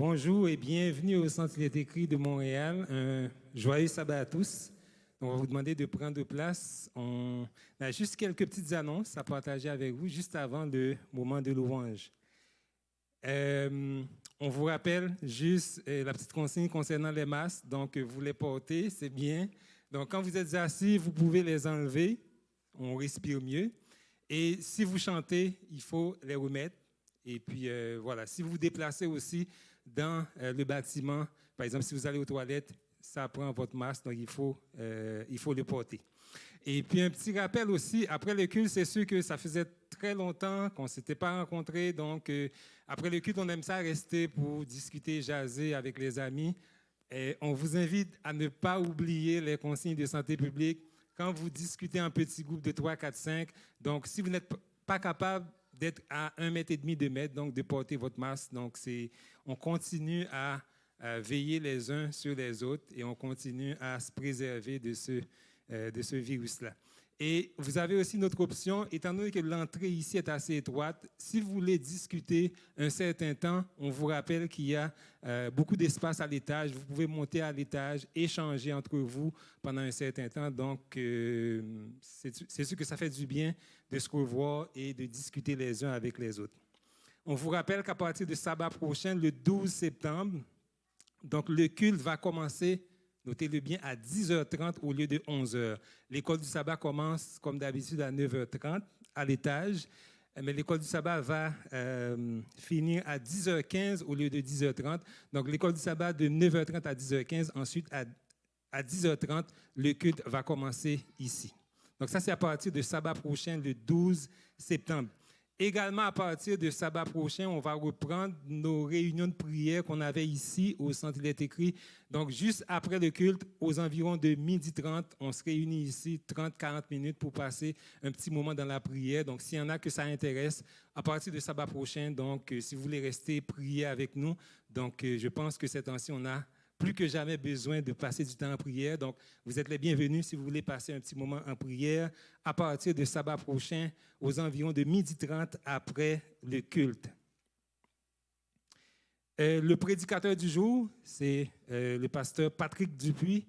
Bonjour et bienvenue au Centre Écrit de Montréal. Un joyeux sabbat à tous. On va vous demander de prendre place. On a juste quelques petites annonces à partager avec vous juste avant le moment de louange. On vous rappelle juste la petite consigne concernant les masques. Donc, vous les portez, c'est bien. Donc, quand vous êtes assis, vous pouvez les enlever. On respire mieux. Et si vous chantez, il faut les remettre. Et puis, voilà, si vous vous déplacez aussi dans le bâtiment, par exemple, si vous allez aux toilettes, ça prend votre masque, donc il faut le porter. Et puis, un petit rappel aussi, après le culte, c'est sûr que ça faisait très longtemps qu'on ne s'était pas rencontrés. Donc, après le culte, on aime ça rester pour discuter, jaser avec les amis. Et on vous invite à ne pas oublier les consignes de santé publique quand vous discutez en petits groupes de 3, 4, 5. Donc, si vous n'êtes pas capable d'être à 1,5 m, 2 mètres, donc de porter votre masque. Donc, on continue à veiller les uns sur les autres et on continue à se préserver de ce virus-là. Et vous avez aussi notre option, étant donné que l'entrée ici est assez étroite, si vous voulez discuter un certain temps, on vous rappelle qu'il y a beaucoup d'espace à l'étage. Vous pouvez monter à l'étage, échanger entre vous pendant un certain temps. Donc, c'est sûr que ça fait du bien de se revoir et de discuter les uns avec les autres. On vous rappelle qu'à partir de sabbat prochain, le 12 septembre, donc le culte va commencer, notez-le bien, à 10h30 au lieu de 11h. L'école du sabbat commence, comme d'habitude, à 9h30 à l'étage, mais l'école du sabbat va finir à 10h15 au lieu de 10h30. Donc, l'école du sabbat de 9h30 à 10h15. Ensuite, à 10h30, le culte va commencer ici. Donc, ça, c'est à partir de sabbat prochain, le 12 septembre. Également, à partir de sabbat prochain, on va reprendre nos réunions de prière qu'on avait ici au Centre Il est écrit. Donc, juste après le culte, aux environs de 12h30, on se réunit ici 30-40 minutes pour passer un petit moment dans la prière. Donc, s'il y en a que ça intéresse, à partir de sabbat prochain, donc, si vous voulez rester prier avec nous, donc, je pense que cette temps-ci, on a plus que jamais besoin de passer du temps en prière. Donc, vous êtes les bienvenus si vous voulez passer un petit moment en prière à partir de sabbat prochain, aux environs de 12h30 après le culte. Le prédicateur du jour, c'est le pasteur Patrick Dupuis.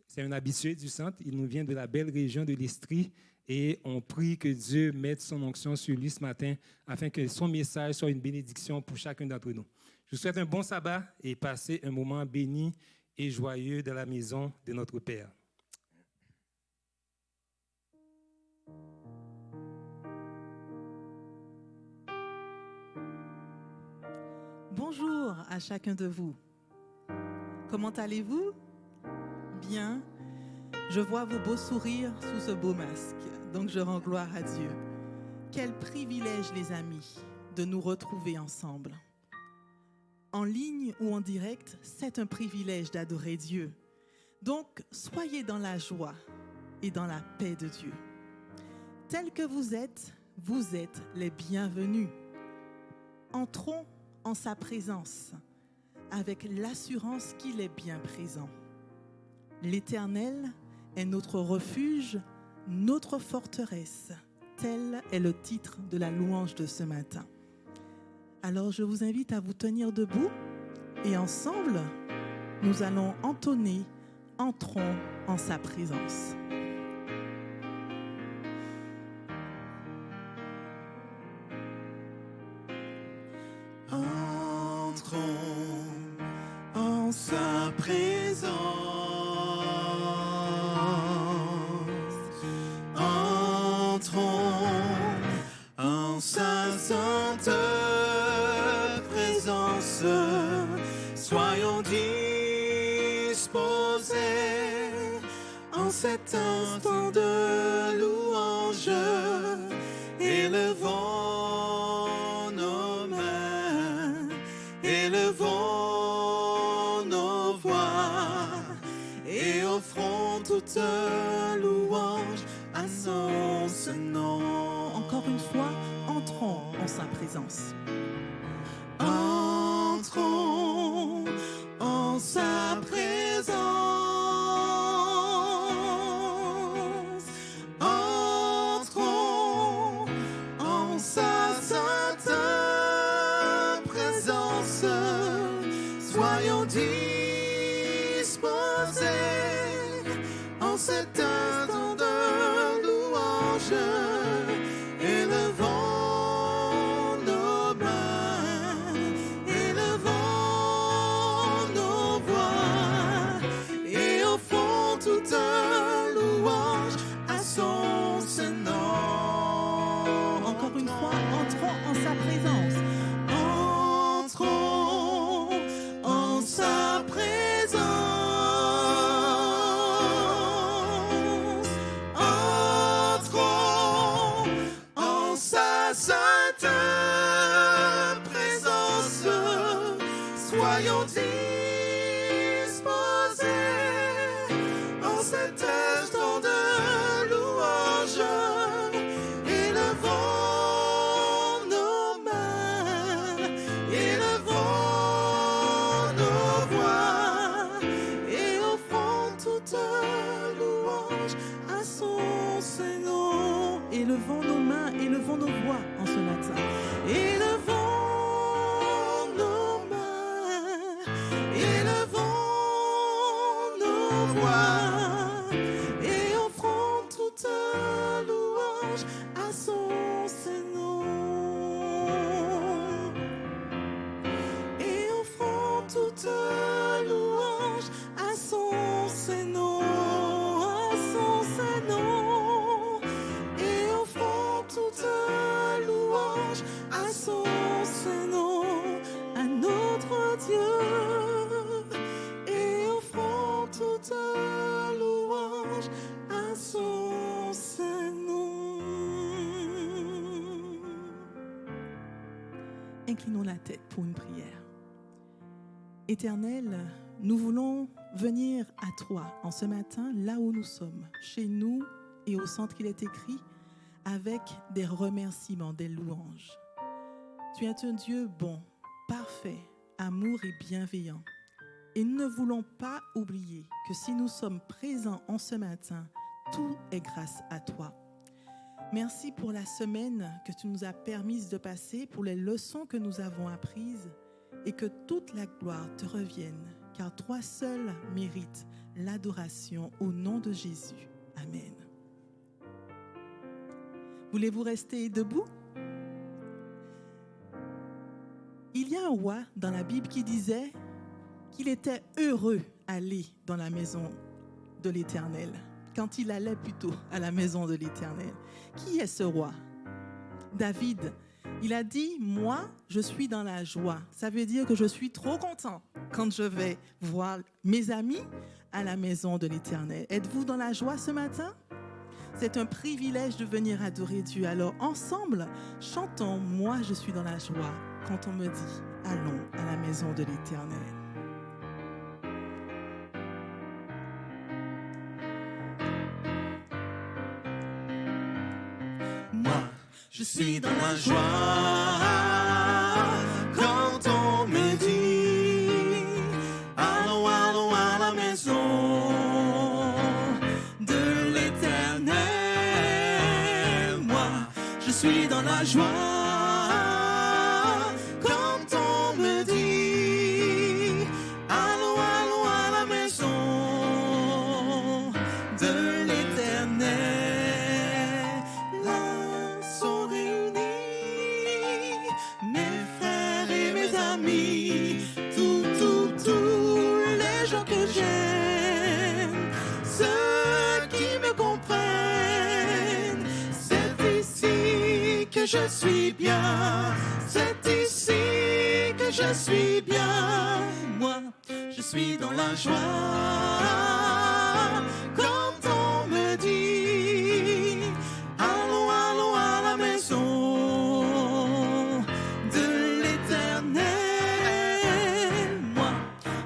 C'est un habitué du centre. Il nous vient de la belle région de l'Estrie et on prie que Dieu mette son onction sur lui ce matin afin que son message soit une bénédiction pour chacun d'entre nous. Je vous souhaite un bon sabbat et passez un moment béni et joyeux dans la maison de notre Père. Bonjour à chacun de vous. Comment allez-vous? Bien. Je vois vos beaux sourires sous ce beau masque, donc je rends gloire à Dieu. Quel privilège, les amis, de nous retrouver ensemble. En ligne ou en direct, c'est un privilège d'adorer Dieu. Donc, soyez dans la joie et dans la paix de Dieu. Tels que vous êtes les bienvenus. Entrons en sa présence avec l'assurance qu'il est bien présent. L'Éternel est notre refuge, notre forteresse. Tel est le titre de la louange de ce matin. Alors, je vous invite à vous tenir debout et ensemble, nous allons entonner « Entrons en sa présence ». Entrons en sa présence. Entrons en sa sainte présence. Soyons disposés en cet instant de louange. Élevons nos mains, élevons nos voix et offrons toute louange à son nom. Encore une fois, entrons en sa présence. Entrons en sa présence. Entrons en sa sainte présence. soyons disposés en cet instant de louange, élevons nos mains, élevons nos voix et offrons toute louange à son Saint-Nom. Encore une fois, entrons en sa présence. Entrons en sa présence. Entrons en sa sainte présence. Soyons disposés en cet instant de louange. Élevons nos mains, élevons nos voix et offrons toute louange à son Saint-Nom. Élevons nos mains, élevons nos voix en ce matin. Élevons nos mains, élevons nos voix et offrons toute louange à son Saint-Nom. Et offrons toute louange à son Saint-Nom, à son Saint-Nom. Et offrons toute louange à son Saint-Nom, à notre Dieu. Et offrons toute louange à son Saint-Nom. Inclinons la tête pour une prière. Éternel, nous voulons venir à toi en ce matin, là où nous sommes, chez nous et au centre qu'il est écrit, avec des remerciements, des louanges. Tu es un Dieu bon, parfait, amour et bienveillant. Et nous ne voulons pas oublier que si nous sommes présents en ce matin, tout est grâce à toi. Merci pour la semaine que tu nous as permise de passer, pour les leçons que nous avons apprises, et que toute la gloire te revienne, car toi seul mérites l'adoration au nom de Jésus. Amen. Voulez-vous rester debout? Il y a un roi dans la Bible qui disait qu'il était heureux d'aller dans la maison de l'Éternel, quand il allait plutôt à la maison de l'Éternel. Qui est ce roi? David. Il a dit, moi, je suis dans la joie. Ça veut dire que je suis trop content quand je vais voir mes amis à la maison de l'Éternel. Êtes-vous dans la joie ce matin? C'est un privilège de venir adorer Dieu. Alors, ensemble, chantons, moi, je suis dans la joie, quand on me dit, allons à la maison de l'Éternel. Je suis dans la joie quand on me dit allons, allons à la maison de l'Éternel. Moi, je suis dans la joie quand on me dit allons, allons à la maison de l'Éternel. Là sont réunis mes frères et mes amis, tous les gens que j'aime, ceux qui me comprennent. C'est ici que je suis bien, c'est ici que je suis bien. Moi, je suis dans la joie quand on me dit allons, allons à la maison de l'Éternel. Moi,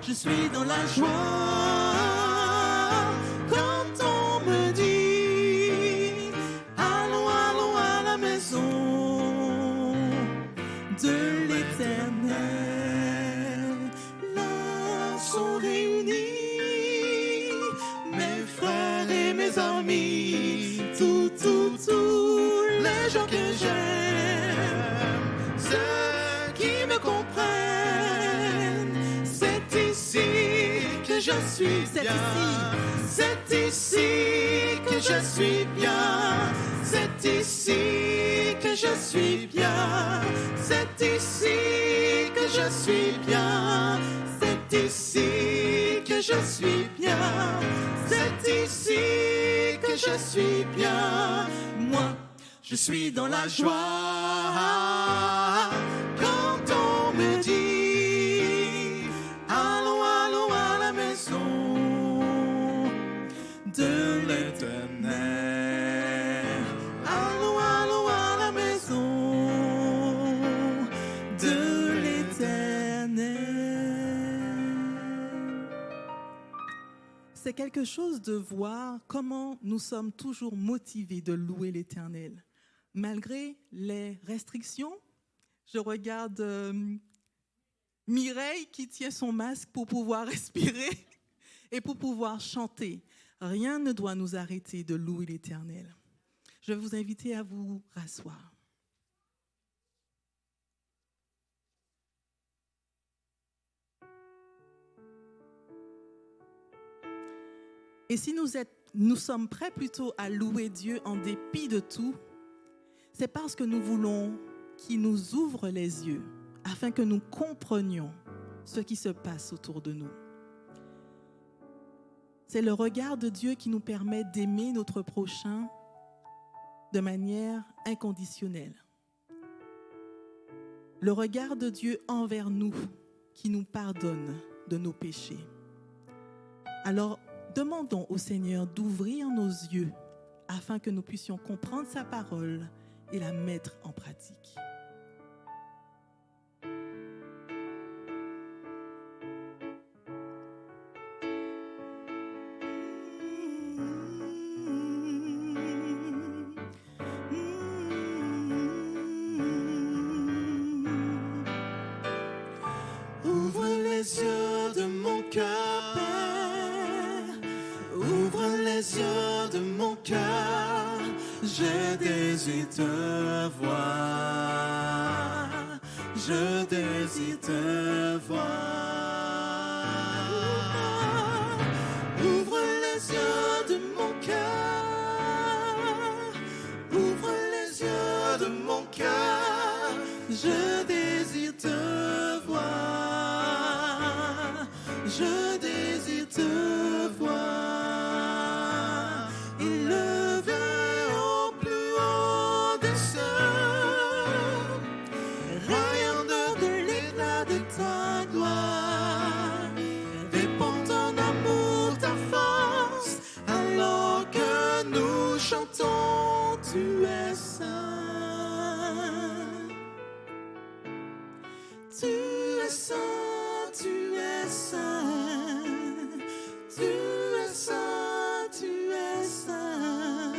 je suis dans la joie quand on me dit allons, allons à la maison de l'Éternel. Là sont réunis mes frères et mes amis, tous les gens que j'aime, ceux qui me comprennent. C'est que je suis C'est bien. ici. C'est ici que je suis bien. C'est ici que je suis bien. C'est ici que je suis bien. C'est ici que je suis bien. C'est ici que je suis bien. Moi, je suis dans la joie quand on me dit allons, allons à la maison de l'Éternel. Allons, allons à la maison de l'Éternel. C'est quelque chose de voir comment nous sommes toujours motivés de louer l'Éternel. Malgré les restrictions, je regarde Mireille qui tient son masque pour pouvoir respirer et pour pouvoir chanter. Rien ne doit nous arrêter de louer l'Éternel. Je vais vous inviter à vous rasseoir. Et si nous sommes prêts plutôt à louer Dieu en dépit de tout, c'est parce que nous voulons qu'il nous ouvre les yeux afin que nous comprenions ce qui se passe autour de nous. C'est le regard de Dieu qui nous permet d'aimer notre prochain de manière inconditionnelle. Le regard de Dieu envers nous qui nous pardonne de nos péchés. Alors, demandons au Seigneur d'ouvrir nos yeux afin que nous puissions comprendre sa parole et la mettre en pratique. Ouvre les yeux de mon cœur, Père. Ouvre les yeux de mon cœur. Je désire te voir. Je désire te voir. Ouvre les yeux de mon cœur. Ouvre les yeux de mon cœur. Je désire te voir. Je désire te voir. Élevé au plus haut des cieux, rayonnant de l'éclat de ta gloire, répand ton amour, ta force, alors que nous chantons, tu es saint. Tu es saint, tu es saint, tu es saint, tu es saint,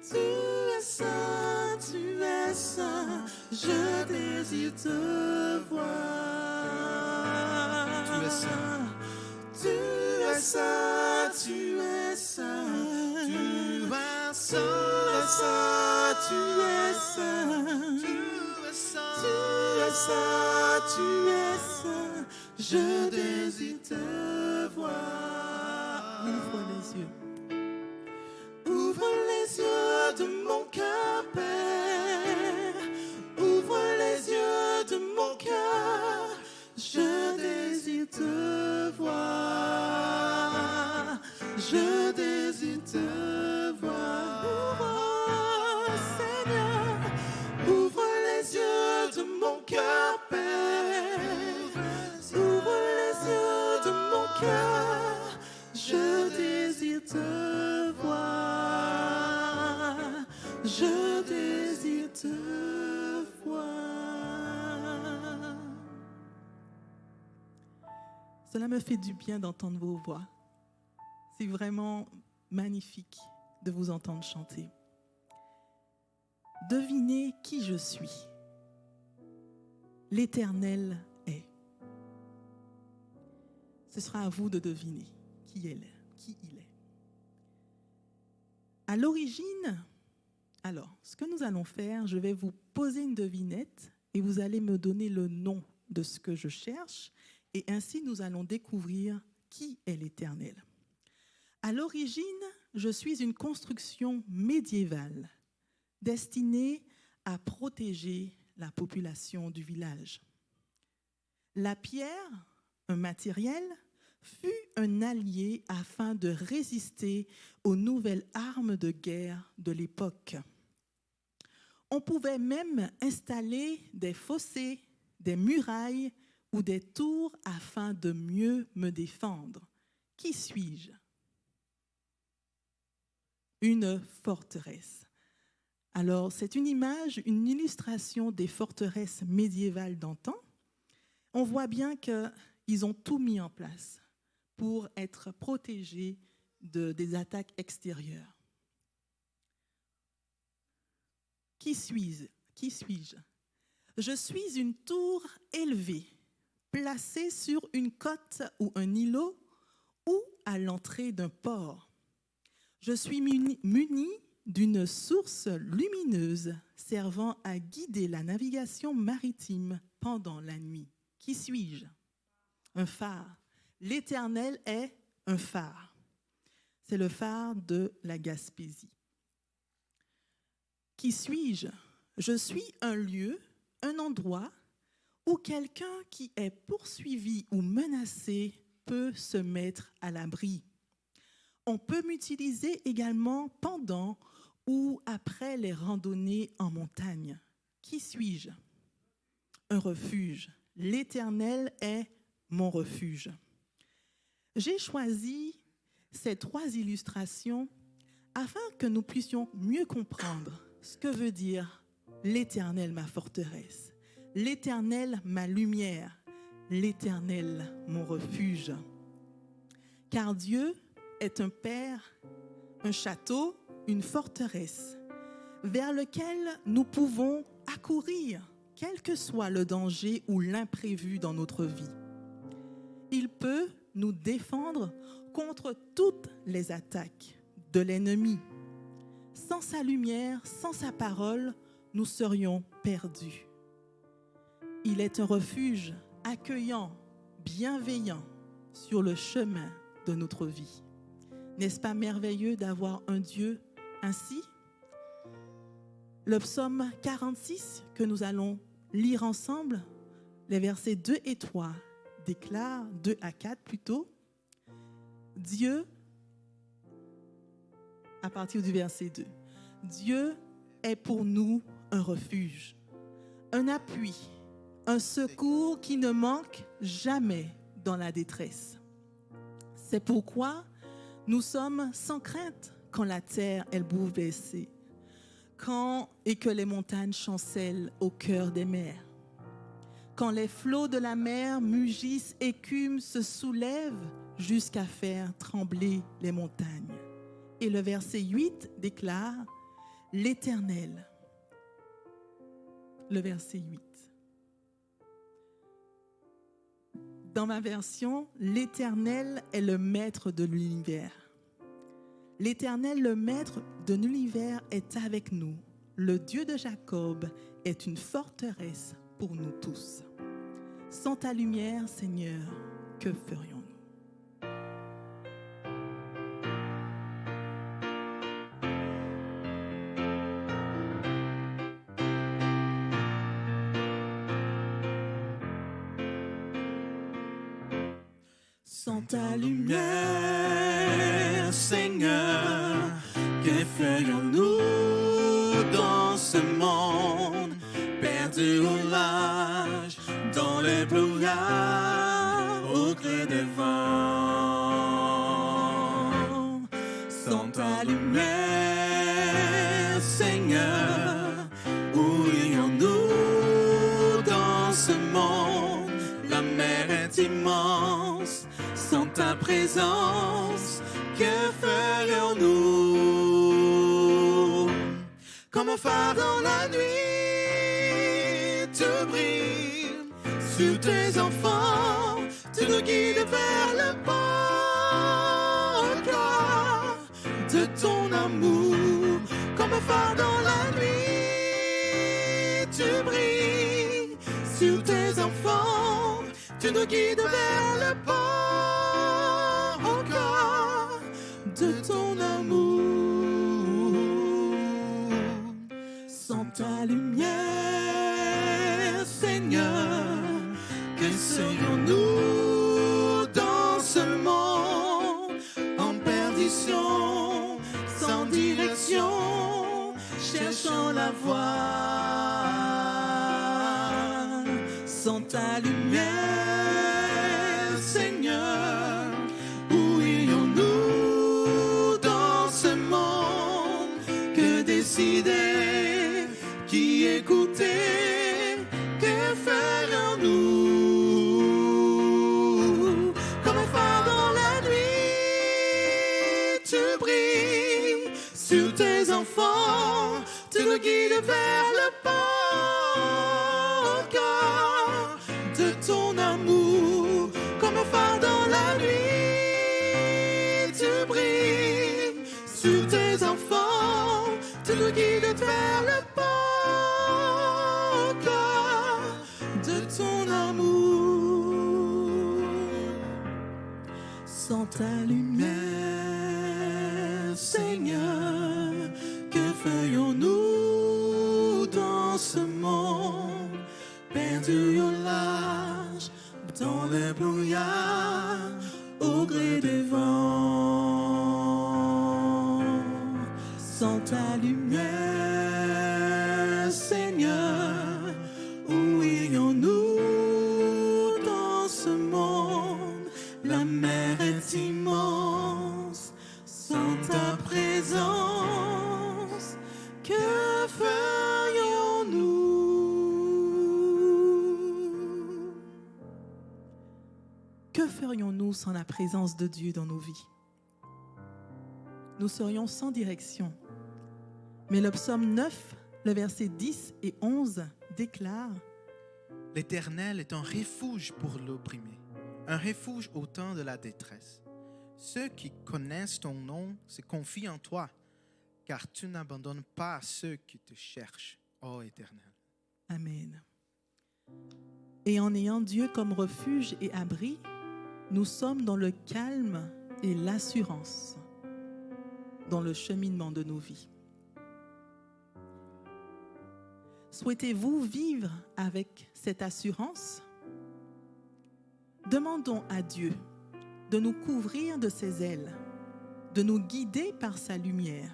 tu es saint, tu es saint, je désire te voir. Tu es saint, tu es saint, tu es saint, tu es saint, tu es saint, tu es saint, tu es saint, tu es saint, je désire te voir. Ouvre les yeux. Ouvre les yeux de mon cœur, Père. Ouvre les yeux de mon cœur. Je désire te voir. Je désire te voir. Oh, Seigneur, ouvre les yeux de mon cœur, Père. Ouvre les yeux de mon cœur. Je désire te voir. Je désire te voir. Cela me fait du bien d'entendre vos voix. C'est vraiment magnifique de vous entendre chanter. Devinez qui je suis. L'Éternel est. Ce sera à vous de deviner qui il est. À l'origine, alors, ce que nous allons faire, je vais vous poser une devinette et vous allez me donner le nom de ce que je cherche et ainsi nous allons découvrir qui est l'Éternel? À l'origine, je suis une construction médiévale destinée à protéger la population du village. La pierre, un matériel, fut un allié afin de résister aux nouvelles armes de guerre de l'époque. On pouvait même installer des fossés, des murailles ou des tours afin de mieux me défendre. Qui suis-je? Une forteresse. Alors, c'est une image, une illustration des forteresses médiévales d'antan. On voit bien qu'ils ont tout mis en place pour être protégés des attaques extérieures. Qui suis-je? Je suis une tour élevée, placée sur une côte ou un îlot ou à l'entrée d'un port. Je suis muni d'une source lumineuse servant à guider la navigation maritime pendant la nuit. Qui suis-je? Un phare. L'Éternel est un phare. C'est le phare de la Gaspésie. Qui suis-je? Je suis un lieu, un endroit où quelqu'un qui est poursuivi ou menacé peut se mettre à l'abri. On peut m'utiliser également pendant ou après les randonnées en montagne. Qui suis-je? Un refuge. L'Éternel est mon refuge. J'ai choisi ces 3 illustrations afin que nous puissions mieux comprendre ce que veut dire l'Éternel ma forteresse, l'Éternel ma lumière, l'Éternel mon refuge. Car Dieu est un Père, un château, une forteresse vers lequel nous pouvons accourir, quel que soit le danger ou l'imprévu dans notre vie. Il peut nous défendre contre toutes les attaques de l'ennemi. Sans sa lumière, sans sa parole, nous serions perdus. Il est un refuge accueillant, bienveillant sur le chemin de notre vie. N'est-ce pas merveilleux d'avoir un Dieu ainsi? Le psaume 46 que nous allons lire ensemble, les versets 2 et 3 déclarent, 2 à 4 plutôt, Dieu, à partir du verset 2, Dieu est pour nous un refuge, un appui, un secours qui ne manque jamais dans la détresse. C'est pourquoi nous sommes sans crainte quand la terre est bouleversée, et que les montagnes chancellent au cœur des mers. Quand les flots de la mer mugissent, écument, se soulèvent jusqu'à faire trembler les montagnes. Et le verset 8 déclare l'Éternel. Le verset 8. Dans ma version, l'Éternel est le maître de l'univers. L'Éternel, le maître de l'univers, est avec nous. Le Dieu de Jacob est une forteresse pour nous tous. Sans ta lumière, Seigneur, que ferions-nous? Sans ta lumière, Seigneur, que ferions-nous dans ce monde perdu au large, dans les brouillards, au creux des vents? Sans ta lumière, Seigneur, où irions-nous dans ce monde? La mer est immense. Sans ta présence, que ferions-nous? Comme un phare dans la nuit, tu brilles sur tes enfants, tu nous guides vers le port de ton amour. Comme un phare dans la nuit, tu brilles sur tes enfants, tu nous guides vers le port ta lumière, Seigneur. Que serions-nous dans ce monde en perdition, sans direction, cherchant la voie? Sans ta lumière, Seigneur, où irions-nous dans ce monde? Que décider, qui écouter, que ferions-nous? Comme un phare dans la nuit, tu brilles sur tes enfants, tu nous guides vers le port de ton amour. Comme un phare dans la nuit, tu brilles sur tes enfants, tu nous guides vers le port de ton amour. Sans ta lumière, Seigneur, que ferions-nous dans ce monde perdu au large, dans les brouillards, au gré des vents? Sans ta lumière, Seigneur, où irions-nous dans ce monde? La mer est immense, sans ta présence, que ferions-nous? Que ferions-nous sans la présence de Dieu dans nos vies? Nous serions sans direction. Mais le psaume 9, le verset 10 et 11 déclare: L'Éternel est un refuge pour l'opprimé, un refuge au temps de la détresse. Ceux qui connaissent ton nom se confient en toi, car tu n'abandonnes pas ceux qui te cherchent, ô Éternel. Amen. Et en ayant Dieu comme refuge et abri, nous sommes dans le calme et l'assurance dans le cheminement de nos vies. Souhaitez-vous vivre avec cette assurance? Demandons à Dieu de nous couvrir de ses ailes, de nous guider par sa lumière.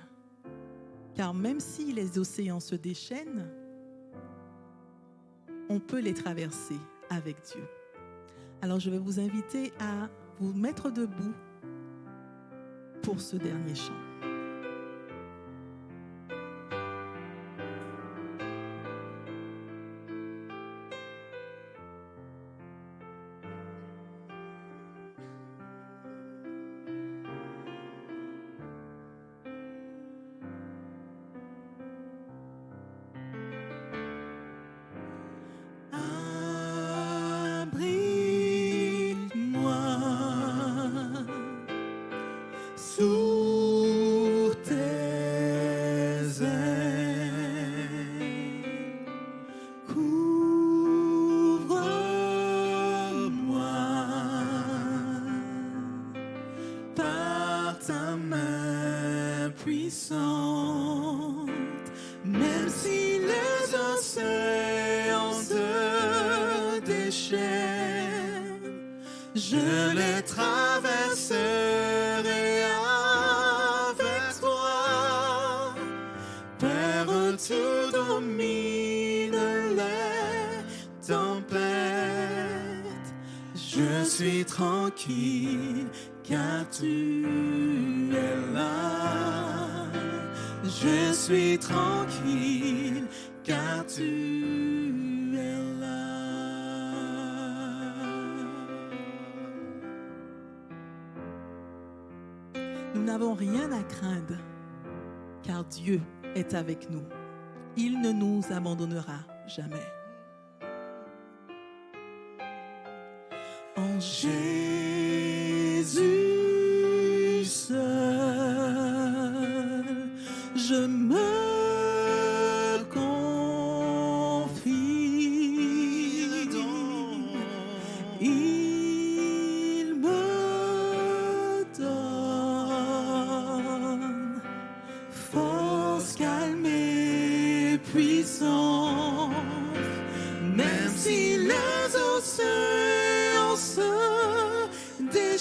Car même si les océans se déchaînent, on peut les traverser avec Dieu. Alors je vais vous inviter à vous mettre debout pour ce dernier chant. Sous tes ailes, couvre-moi par ta main puissante, même si les océans se déchaînent, je les traverserai avec toi. Père, tu domines les tempêtes. Je suis tranquille car tu es là. Je suis tranquille car tu es là. Nous n'avons rien à craindre, car Dieu est avec nous. Il ne nous abandonnera jamais. En Jésus seul, je me confie. Il me donne force, calme et puissance.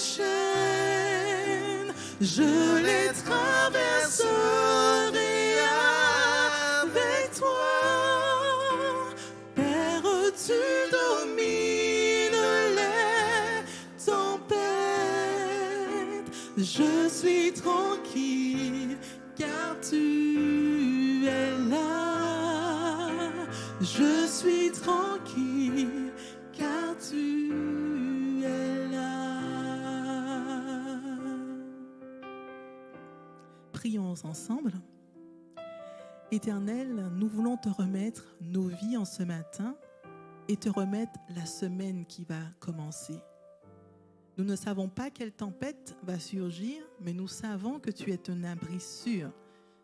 chaînes, je les traverserai avec toi. Père, tu domines les tempêtes. Je suis tranquille car tu es là. Je suis tranquille car tu es là. Prions ensemble. Éternel, nous voulons te remettre nos vies en ce matin et te remettre la semaine qui va commencer. Nous ne savons pas quelle tempête va surgir, mais nous savons que tu es un abri sûr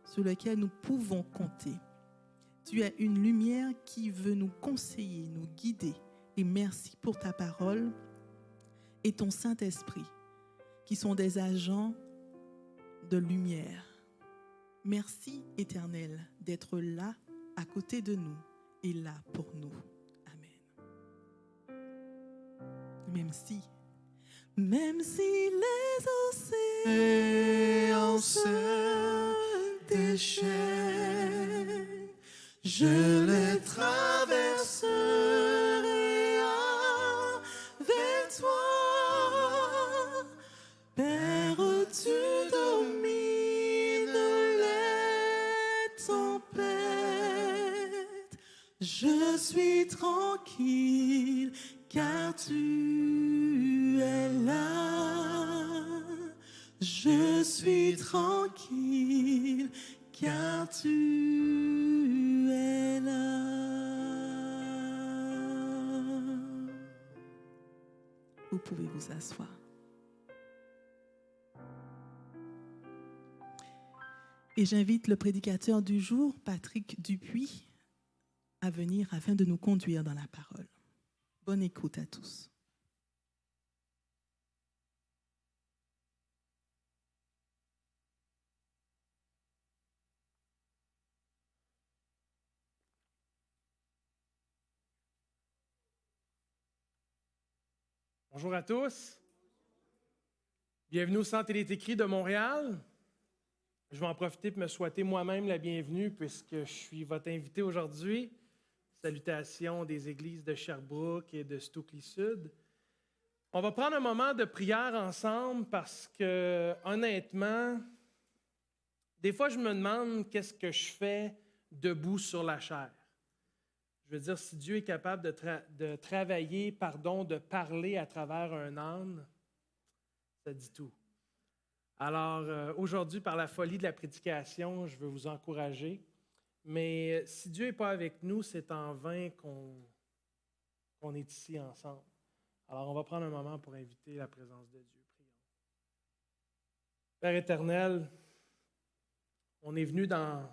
sur lequel nous pouvons compter. Tu es une lumière qui veut nous conseiller, nous guider. Et merci pour ta parole et ton Saint-Esprit, qui sont des agents de lumière. Merci, Éternel, d'être là, à côté de nous et là pour nous. Amen. Même si les océans se déchaînent, je les traverserai avec toi. Père, tu domines les tempêtes. Je suis tranquille car tu es là. Je suis tranquille car tu es là. Vous pouvez vous asseoir. Et j'invite le prédicateur du jour, Patrick Dupuis, à venir afin de nous conduire dans la parole. Bonne écoute à tous. Bonjour à tous. Bienvenue au Centre Télétécrit de Montréal. Je vais en profiter pour me souhaiter moi-même la bienvenue puisque je suis votre invité aujourd'hui. Salutations des églises de Sherbrooke et de Stokely-Sud. On va prendre un moment de prière ensemble parce que, honnêtement, des fois, je me demande qu'est-ce que je fais debout sur la chair. Je veux dire, si Dieu est capable de travailler, de parler à travers un âne, ça dit tout. Alors, aujourd'hui, par la folie de la prédication, je veux vous encourager. Mais si Dieu n'est pas avec nous, c'est en vain qu'on est ici ensemble. Alors, on va prendre un moment pour inviter la présence de Dieu. Prions. Père éternel, on est venu dans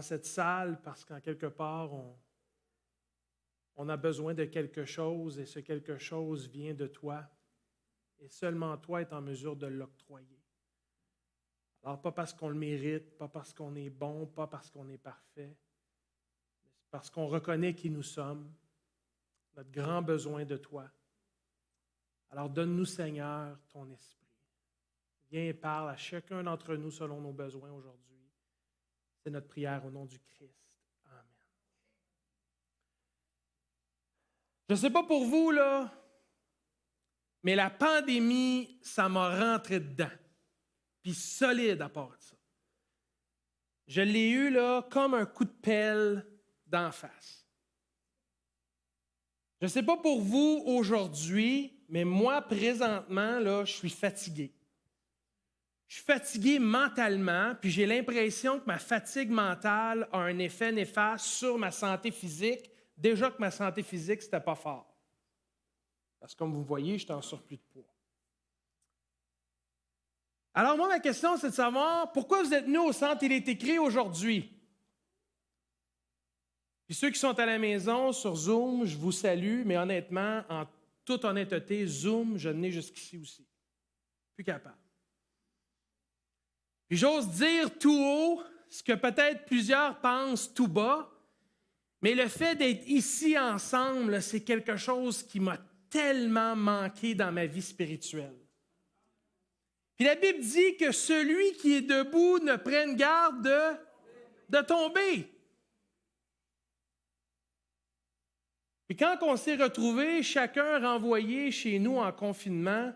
cette salle parce qu'en quelque part, on a besoin de quelque chose et ce quelque chose vient de toi. Et seulement toi est en mesure de l'octroyer. Alors, pas parce qu'on le mérite, pas parce qu'on est bon, pas parce qu'on est parfait, mais c'est parce qu'on reconnaît qui nous sommes, notre grand besoin de toi. Alors, donne-nous, Seigneur, ton esprit. Viens et parle à chacun d'entre nous selon nos besoins aujourd'hui. C'est notre prière au nom du Christ. Amen. Je ne sais pas pour vous, là, mais la pandémie, ça m'a rentré dedans. Puis solide à part de ça. Je l'ai eu là comme un coup de pelle d'en face. Je ne sais pas pour vous aujourd'hui, mais moi, présentement, là, je suis fatigué. Je suis fatigué mentalement, puis j'ai l'impression que ma fatigue mentale a un effet néfaste sur ma santé physique. Déjà que ma santé physique, c'était pas fort. Parce que comme vous voyez, je suis en surplus de poids. Alors moi, ma question, c'est de savoir pourquoi vous êtes venus au Centre Télétécrit aujourd'hui. Puis ceux qui sont à la maison, sur Zoom, je vous salue, mais honnêtement, en toute honnêteté, Zoom, je n'ai jusqu'ici aussi. Plus capable. Puis j'ose dire tout haut ce que peut-être plusieurs pensent tout bas, mais le fait d'être ici ensemble, c'est quelque chose qui m'a tellement manqué dans ma vie spirituelle. Puis la Bible dit que celui qui est debout ne prenne garde de tomber. Puis quand on s'est retrouvés, chacun renvoyé chez nous en confinement,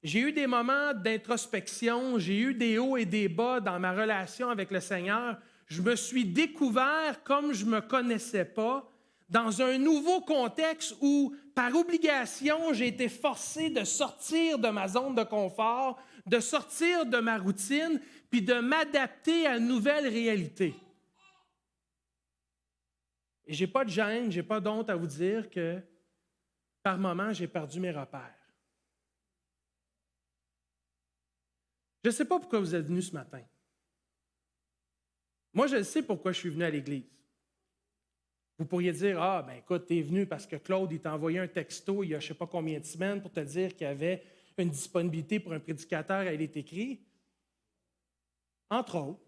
j'ai eu des moments d'introspection, j'ai eu des hauts et des bas dans ma relation avec le Seigneur. Je me suis découvert comme je ne me connaissais pas, dans un nouveau contexte où, par obligation, j'ai été forcé de sortir de ma zone de confort, de sortir de ma routine, puis de m'adapter à une nouvelle réalité. Et je n'ai pas de gêne, je n'ai pas d'honte à vous dire que, par moments, j'ai perdu mes repères. Je ne sais pas pourquoi vous êtes venus ce matin. Moi, je sais pourquoi je suis venu à l'Église. Vous pourriez dire, « Ah, ben écoute, tu es venu parce que Claude, il t'a envoyé un texto il y a je ne sais pas combien de semaines pour te dire qu'il y avait une disponibilité pour un prédicateur à Il est écrit. » Entre autres,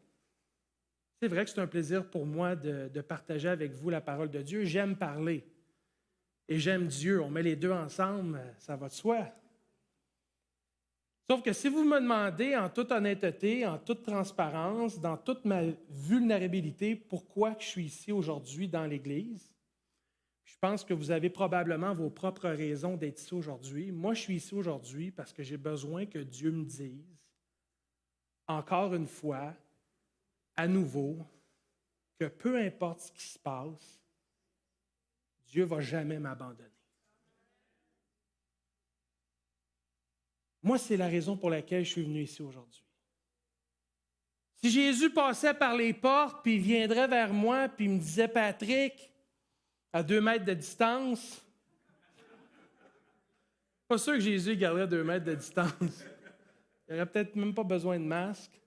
c'est vrai que c'est un plaisir pour moi de partager avec vous la parole de Dieu. J'aime parler et j'aime Dieu. On met les deux ensemble, ça va de soi. Sauf que si vous me demandez en toute honnêteté, en toute transparence, dans toute ma vulnérabilité, pourquoi je suis ici aujourd'hui dans l'Église, je pense que vous avez probablement vos propres raisons d'être ici aujourd'hui. Moi, je suis ici aujourd'hui parce que j'ai besoin que Dieu me dise, encore une fois, à nouveau, que peu importe ce qui se passe, Dieu ne va jamais m'abandonner. Moi, c'est la raison pour laquelle je suis venu ici aujourd'hui. Si Jésus passait par les portes, puis il viendrait vers moi, puis il me disait, « Patrick, à 2 mètres de distance, pas sûr que Jésus garderait 2 mètres de distance. Il n'aurait peut-être même pas besoin de masque.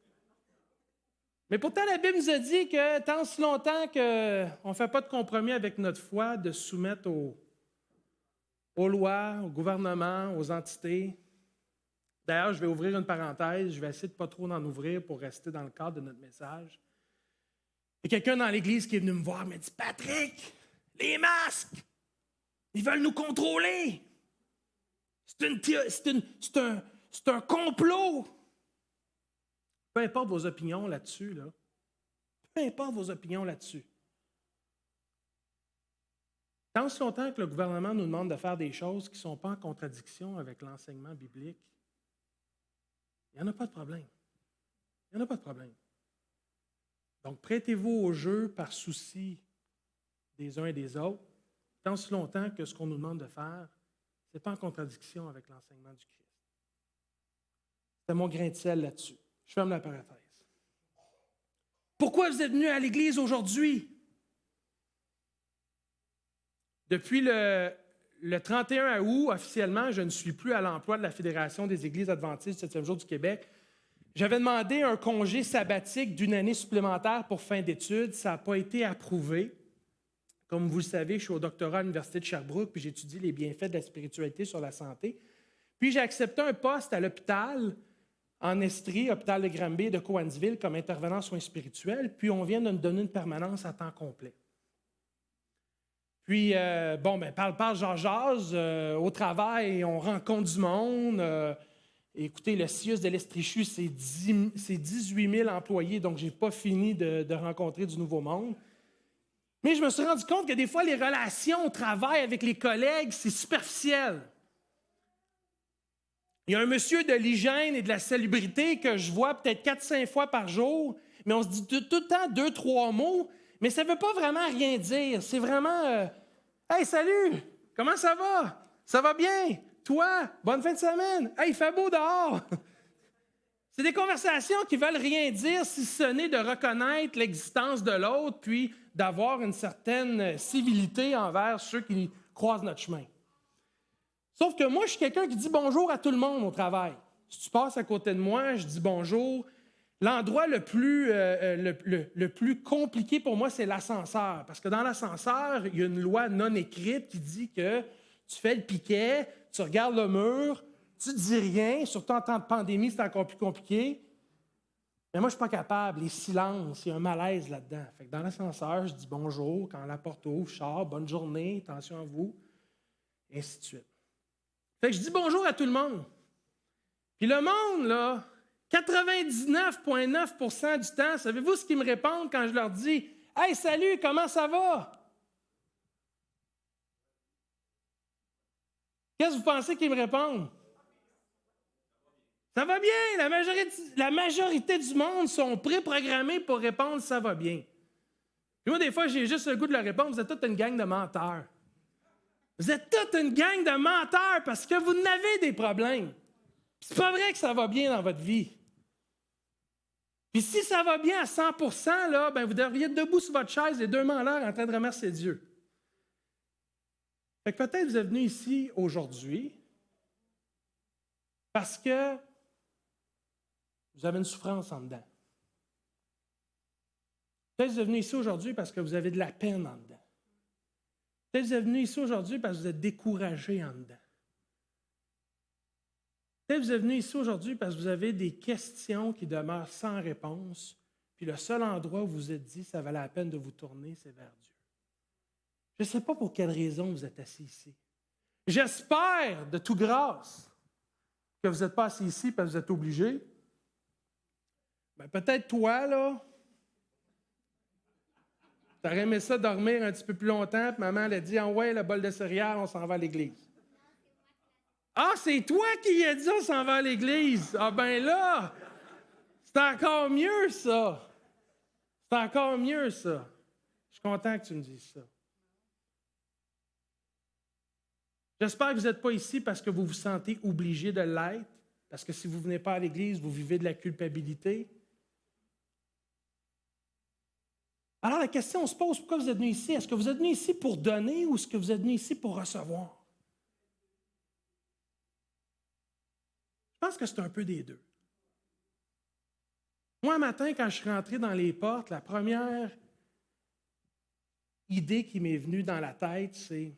Mais pourtant, la Bible nous a dit que tant si longtemps qu'on ne fait pas de compromis avec notre foi, de se soumettre aux lois, au gouvernement, aux entités. D'ailleurs, je vais ouvrir une parenthèse, je vais essayer de ne pas trop en ouvrir pour rester dans le cadre de notre message. Il y a quelqu'un dans l'Église qui est venu me voir et m'a dit, « Patrick, les masques, ils veulent nous contrôler. C'est un complot. » Peu importe vos opinions là-dessus, là. Peu importe vos opinions là-dessus. Tant si longtemps que le gouvernement nous demande de faire des choses qui ne sont pas en contradiction avec l'enseignement biblique, il n'y en a pas de problème. Il n'y en a pas de problème. Donc, prêtez-vous au jeu par souci des uns et des autres, tant si longtemps que ce qu'on nous demande de faire, ce n'est pas en contradiction avec l'enseignement du Christ. C'est mon grain de sel là-dessus. Je ferme la parenthèse. Pourquoi vous êtes venus à l'Église aujourd'hui? Depuis le 31 août, officiellement, je ne suis plus à l'emploi de la Fédération des Églises adventistes du 7e jour du Québec. J'avais demandé un congé sabbatique d'1 année supplémentaire pour fin d'études. Ça n'a pas été approuvé. Comme vous le savez, je suis au doctorat à l'Université de Sherbrooke, puis j'étudie les bienfaits de la spiritualité sur la santé. Puis j'ai accepté un poste à l'hôpital en Estrie, hôpital de Granby de Cowansville, comme intervenant en soins spirituels. Puis on vient de me donner une permanence à temps complet. Puis, parle, jase, au travail, on rencontre du monde. Écoutez, le CIUS de l'Estrichu, c'est 18 000 employés, donc je n'ai pas fini de rencontrer du nouveau monde. Mais je me suis rendu compte que des fois, les relations au travail avec les collègues, c'est superficiel. Il y a un monsieur de l'hygiène et de la salubrité que je vois peut-être 4-5 fois par jour, mais on se dit tout le temps 2-3 mots, mais ça ne veut pas vraiment rien dire. C'est vraiment « Hey, salut! Comment ça va? Ça va bien? Toi? Bonne fin de semaine? Hey, il fait beau dehors! » C'est des conversations qui ne veulent rien dire si ce n'est de reconnaître l'existence de l'autre puis d'avoir une certaine civilité envers ceux qui croisent notre chemin. Sauf que moi, je suis quelqu'un qui dit bonjour à tout le monde au travail. Si tu passes à côté de moi, je dis bonjour. L'endroit le plus compliqué pour moi, c'est l'ascenseur. Parce que dans l'ascenseur, il y a une loi non écrite qui dit que tu fais le piquet, tu regardes le mur, tu ne dis rien. Surtout en temps de pandémie, c'est encore plus compliqué. Mais moi, je ne suis pas capable. Les silences, il y a un malaise là-dedans. Fait que dans l'ascenseur, je dis bonjour. Quand la porte ouvre, je sors, bonne journée, attention à vous, et ainsi de suite. Fait que je dis bonjour à tout le monde. Puis le monde, là, 99,9% du temps, savez-vous ce qu'ils me répondent quand je leur dis « Hey, salut, comment ça va? » Qu'est-ce que vous pensez qu'ils me répondent? Ça va bien. La majorité du monde sont préprogrammés pour répondre « ça va bien ». Puis moi, des fois, j'ai juste le goût de leur répondre « Vous êtes toute une gang de menteurs. » Vous êtes toute une gang de menteurs parce que vous n'avez des problèmes. Puis c'est pas vrai que ça va bien dans votre vie. Puis si ça va bien à 100%, là, ben vous devriez être debout sur votre chaise, les deux mains en l'air, en train de remercier Dieu. Fait que peut-être vous êtes venu ici aujourd'hui parce que vous avez une souffrance en dedans. Peut-être que vous êtes venu ici aujourd'hui parce que vous avez de la peine en dedans. Peut-être que vous êtes venu ici aujourd'hui parce que vous êtes découragé en dedans. Peut-être que vous êtes venu ici aujourd'hui parce que vous avez des questions qui demeurent sans réponse, puis le seul endroit où vous vous êtes dit ça valait la peine de vous tourner, c'est vers Dieu. Je ne sais pas pour quelle raison vous êtes assis ici. J'espère de toute grâce que vous n'êtes pas assis ici parce que vous êtes obligé. Ben, peut-être toi, là, tu aurais aimé ça dormir un petit peu plus longtemps, puis maman elle a dit « Ah ouais, le bol de céréales, on s'en va à l'église. » Ah, c'est toi qui as dit « On s'en va à l'église. » Ah ben là, c'est encore mieux ça. C'est encore mieux ça. Je suis content que tu me dises ça. J'espère que vous n'êtes pas ici parce que vous vous sentez obligé de l'être, parce que si vous ne venez pas à l'église, vous vivez de la culpabilité. Alors la question se pose, pourquoi vous êtes venu ici? Est-ce que vous êtes venu ici pour donner ou est-ce que vous êtes venu ici pour recevoir? Je pense que c'est un peu des deux. Moi, un matin, quand je suis rentré dans les portes, la première idée qui m'est venue dans la tête, c'est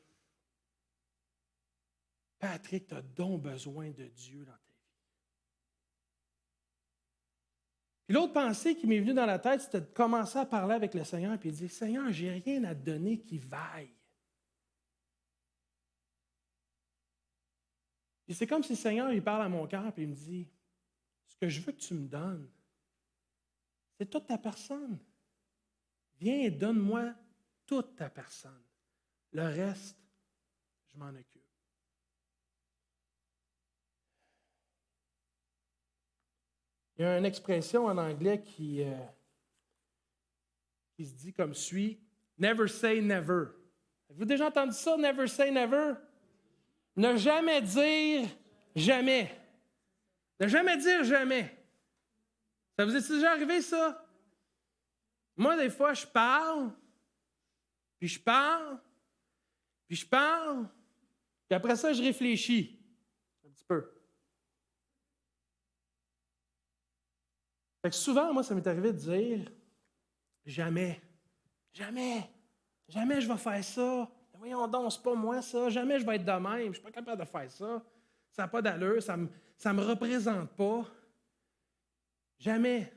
« Patrick, tu as donc besoin de Dieu dans ta vie. » Puis l'autre pensée qui m'est venue dans la tête, c'était de commencer à parler avec le Seigneur et de dire « Seigneur, j'ai rien à te donner qui vaille. » Et c'est comme si le Seigneur il parle à mon cœur et il me dit « Ce que je veux que tu me donnes, c'est toute ta personne. Viens et donne-moi toute ta personne. Le reste, je m'en occupe. » Il y a une expression en anglais qui se dit comme suit « Never say never ». Avez-vous déjà entendu ça, « Never say never » ? Ne jamais dire jamais. Ne jamais dire jamais. Ça vous est déjà arrivé, ça? Moi, des fois, je parle, puis je parle, puis je parle, puis après ça, je réfléchis un petit peu. Fait que souvent, moi, ça m'est arrivé de dire jamais, jamais, jamais je vais faire ça. Voyons donc, c'est pas moi ça. Jamais je vais être de même. Je ne suis pas capable de faire ça. Ça n'a pas d'allure. Ça me représente pas. Jamais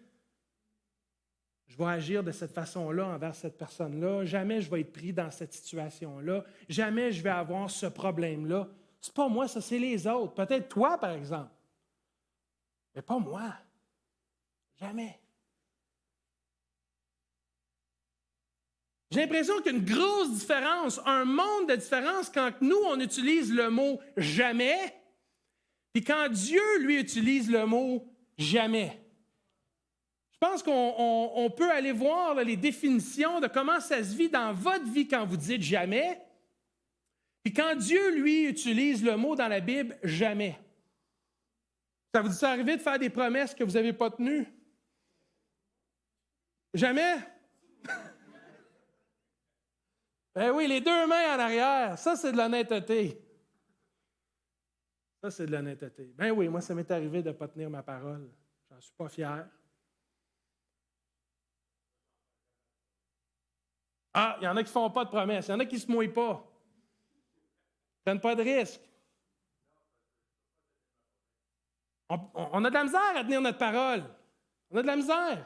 je vais agir de cette façon-là envers cette personne-là. Jamais je vais être pris dans cette situation-là. Jamais je vais avoir ce problème-là. C'est pas moi, ça, c'est les autres. Peut-être toi, par exemple. Mais pas moi. Jamais. J'ai l'impression qu'il y a une grosse différence, un monde de différence quand nous, on utilise le mot « jamais » puis quand Dieu, lui, utilise le mot « jamais ». Je pense qu'on peut aller voir là, les définitions de comment ça se vit dans votre vie quand vous dites « jamais » puis quand Dieu, lui, utilise le mot dans la Bible « jamais ». Ça vous est arrivé de faire des promesses que vous n'avez pas tenues? Jamais? Ben oui, les deux mains en arrière, ça c'est de l'honnêteté. Ça c'est de l'honnêteté. Ben oui, moi ça m'est arrivé de ne pas tenir ma parole. J'en suis pas fier. Ah, il y en a qui ne font pas de promesses, il y en a qui ne se mouillent pas. Ils ne prennent pas de risques. On a de la misère à tenir notre parole. On a de la misère.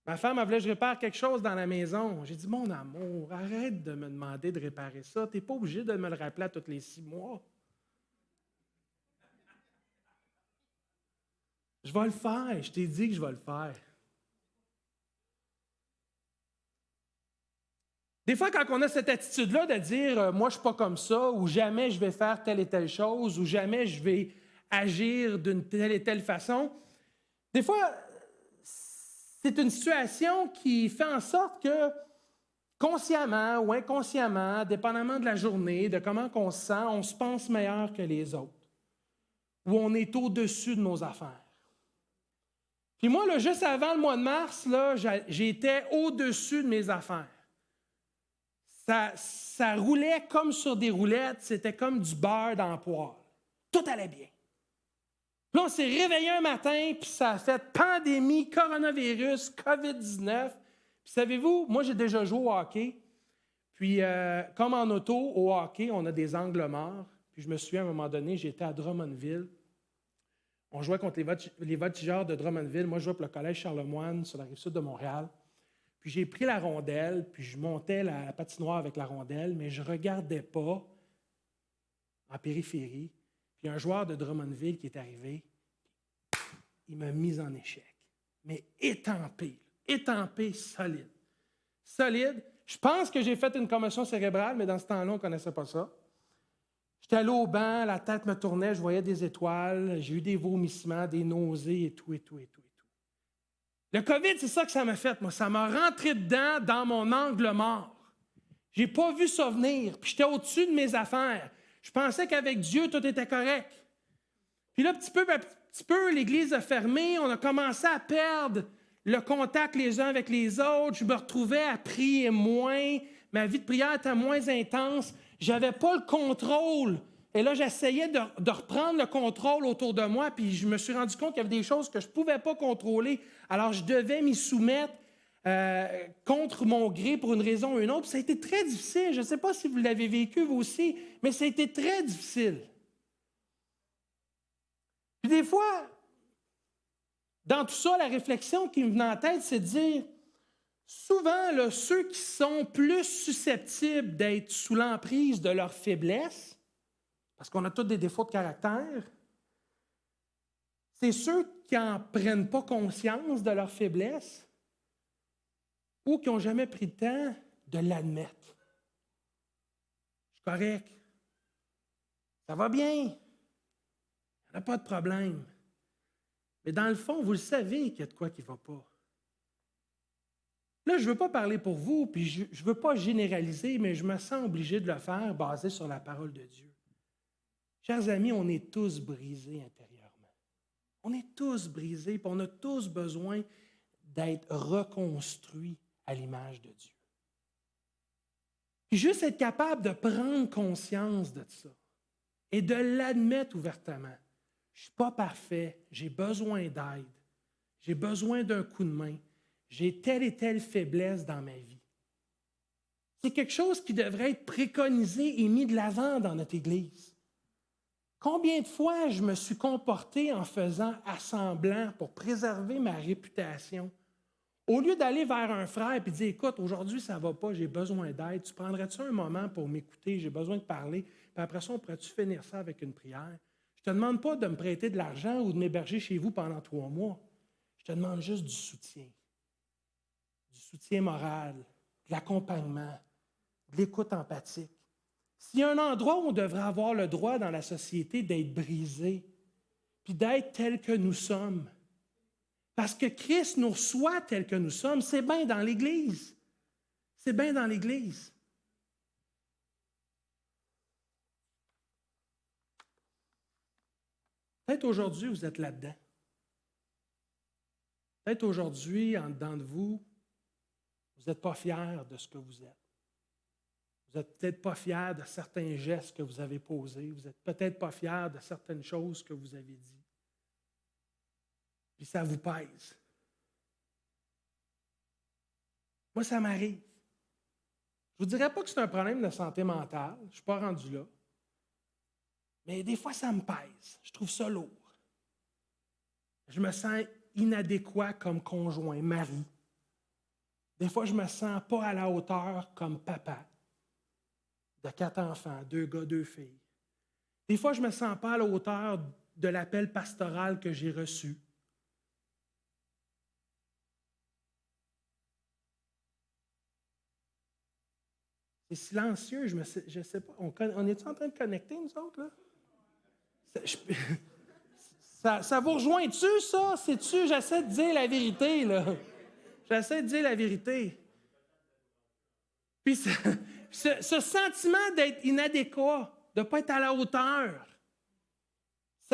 Ma femme, elle voulait que je répare quelque chose dans la maison. J'ai dit, mon amour, arrête de me demander de réparer ça. Tu n'es pas obligé de me le rappeler à tous les 6 mois. Je vais le faire. Je t'ai dit que je vais le faire. Des fois, quand on a cette attitude-là de dire moi, je ne suis pas comme ça, ou jamais je vais faire telle et telle chose, ou jamais je vais agir d'une telle et telle façon, des fois, c'est une situation qui fait en sorte que, consciemment ou inconsciemment, dépendamment de la journée, de comment on se sent, on se pense meilleur que les autres, ou on est au-dessus de nos affaires. Puis moi, là, juste avant le mois de mars, là, j'étais au-dessus de mes affaires. Ça roulait comme sur des roulettes, c'était comme du beurre dans le poêle. Tout allait bien. Puis là, on s'est réveillé un matin, puis ça a fait pandémie, coronavirus, COVID-19. Puis savez-vous, moi, j'ai déjà joué au hockey. Puis, comme en auto, au hockey, on a des angles morts. Puis je me souviens, à un moment donné, j'étais à Drummondville. On jouait contre les Voltigeurs de Drummondville. Moi, je jouais pour le Collège Charlemagne sur la rive-sud de Montréal. Puis j'ai pris la rondelle, puis je montais la patinoire avec la rondelle, mais je ne regardais pas en périphérie. Puis un joueur de Drummondville qui est arrivé, il m'a mis en échec. Mais étampé solide. Solide. Je pense que j'ai fait une commotion cérébrale, mais dans ce temps-là, on ne connaissait pas ça. J'étais allé au banc, la tête me tournait, je voyais des étoiles, j'ai eu des vomissements, des nausées et tout. Le COVID, c'est ça que ça m'a fait, moi. Ça m'a rentré dedans, dans mon angle mort. Je n'ai pas vu ça venir, puis j'étais au-dessus de mes affaires. Je pensais qu'avec Dieu, tout était correct. Puis là, petit peu, l'Église a fermé, on a commencé à perdre le contact les uns avec les autres. Je me retrouvais à prier moins, ma vie de prière était moins intense. Je n'avais pas le contrôle. Et là, j'essayais de reprendre le contrôle autour de moi, puis je me suis rendu compte qu'il y avait des choses que je ne pouvais pas contrôler. Alors, je devais m'y soumettre contre mon gré pour une raison ou une autre. Puis ça a été très difficile. Je ne sais pas si vous l'avez vécu, vous aussi, mais ça a été très difficile. Puis des fois, dans tout ça, la réflexion qui me venait en tête, c'est de dire, souvent, là, ceux qui sont plus susceptibles d'être sous l'emprise de leur faiblesse, parce qu'on a tous des défauts de caractère, c'est ceux qui n'en prennent pas conscience de leur faiblesse ou qui n'ont jamais pris le temps de l'admettre. Je suis correct. Ça va bien. Il n'y a pas de problème. Mais dans le fond, vous le savez qu'il y a de quoi qui ne va pas. Là, je ne veux pas parler pour vous, puis je ne veux pas généraliser, mais je me sens obligé de le faire basé sur la parole de Dieu. Chers amis, on est tous brisés intérieurement. On est tous brisés, puis on a tous besoin d'être reconstruits à l'image de Dieu. Puis juste être capable de prendre conscience de ça et de l'admettre ouvertement. Je ne suis pas parfait, j'ai besoin d'aide, j'ai besoin d'un coup de main, j'ai telle et telle faiblesse dans ma vie. C'est quelque chose qui devrait être préconisé et mis de l'avant dans notre Église. Combien de fois je me suis comporté en faisant assemblant pour préserver ma réputation? Au lieu d'aller vers un frère et de dire, écoute, aujourd'hui, ça ne va pas, j'ai besoin d'aide, tu prendrais-tu un moment pour m'écouter, j'ai besoin de parler, puis après ça, on pourrait-tu finir ça avec une prière? Je ne te demande pas de me prêter de l'argent ou de m'héberger chez vous pendant 3 mois. Je te demande juste du soutien moral, de l'accompagnement, de l'écoute empathique. S'il y a un endroit où on devrait avoir le droit dans la société d'être brisé, puis d'être tel que nous sommes, parce que Christ nous reçoit tel que nous sommes, c'est bien dans l'Église. C'est bien dans l'Église. Peut-être aujourd'hui, vous êtes là-dedans. Peut-être aujourd'hui, en dedans de vous, vous n'êtes pas fiers de ce que vous êtes. Vous n'êtes peut-être pas fiers de certains gestes que vous avez posés. Vous n'êtes peut-être pas fiers de certaines choses que vous avez dites. Puis ça vous pèse. Moi, ça m'arrive. Je ne vous dirais pas que c'est un problème de santé mentale. Je ne suis pas rendu là. Mais des fois, ça me pèse. Je trouve ça lourd. Je me sens inadéquat comme conjoint, mari. Des fois, je ne me sens pas à la hauteur comme papa de 4 enfants, 2 gars, 2 filles. Des fois, je ne me sens pas à la hauteur de l'appel pastoral que j'ai reçu. C'est silencieux, je sais pas. On est-tu en train de connecter, nous autres, là? Ça vous rejoint-tu, ça? C'est-tu? J'essaie de dire la vérité, là. J'essaie de dire la vérité. Puis ce sentiment d'être inadéquat, de ne pas être à la hauteur,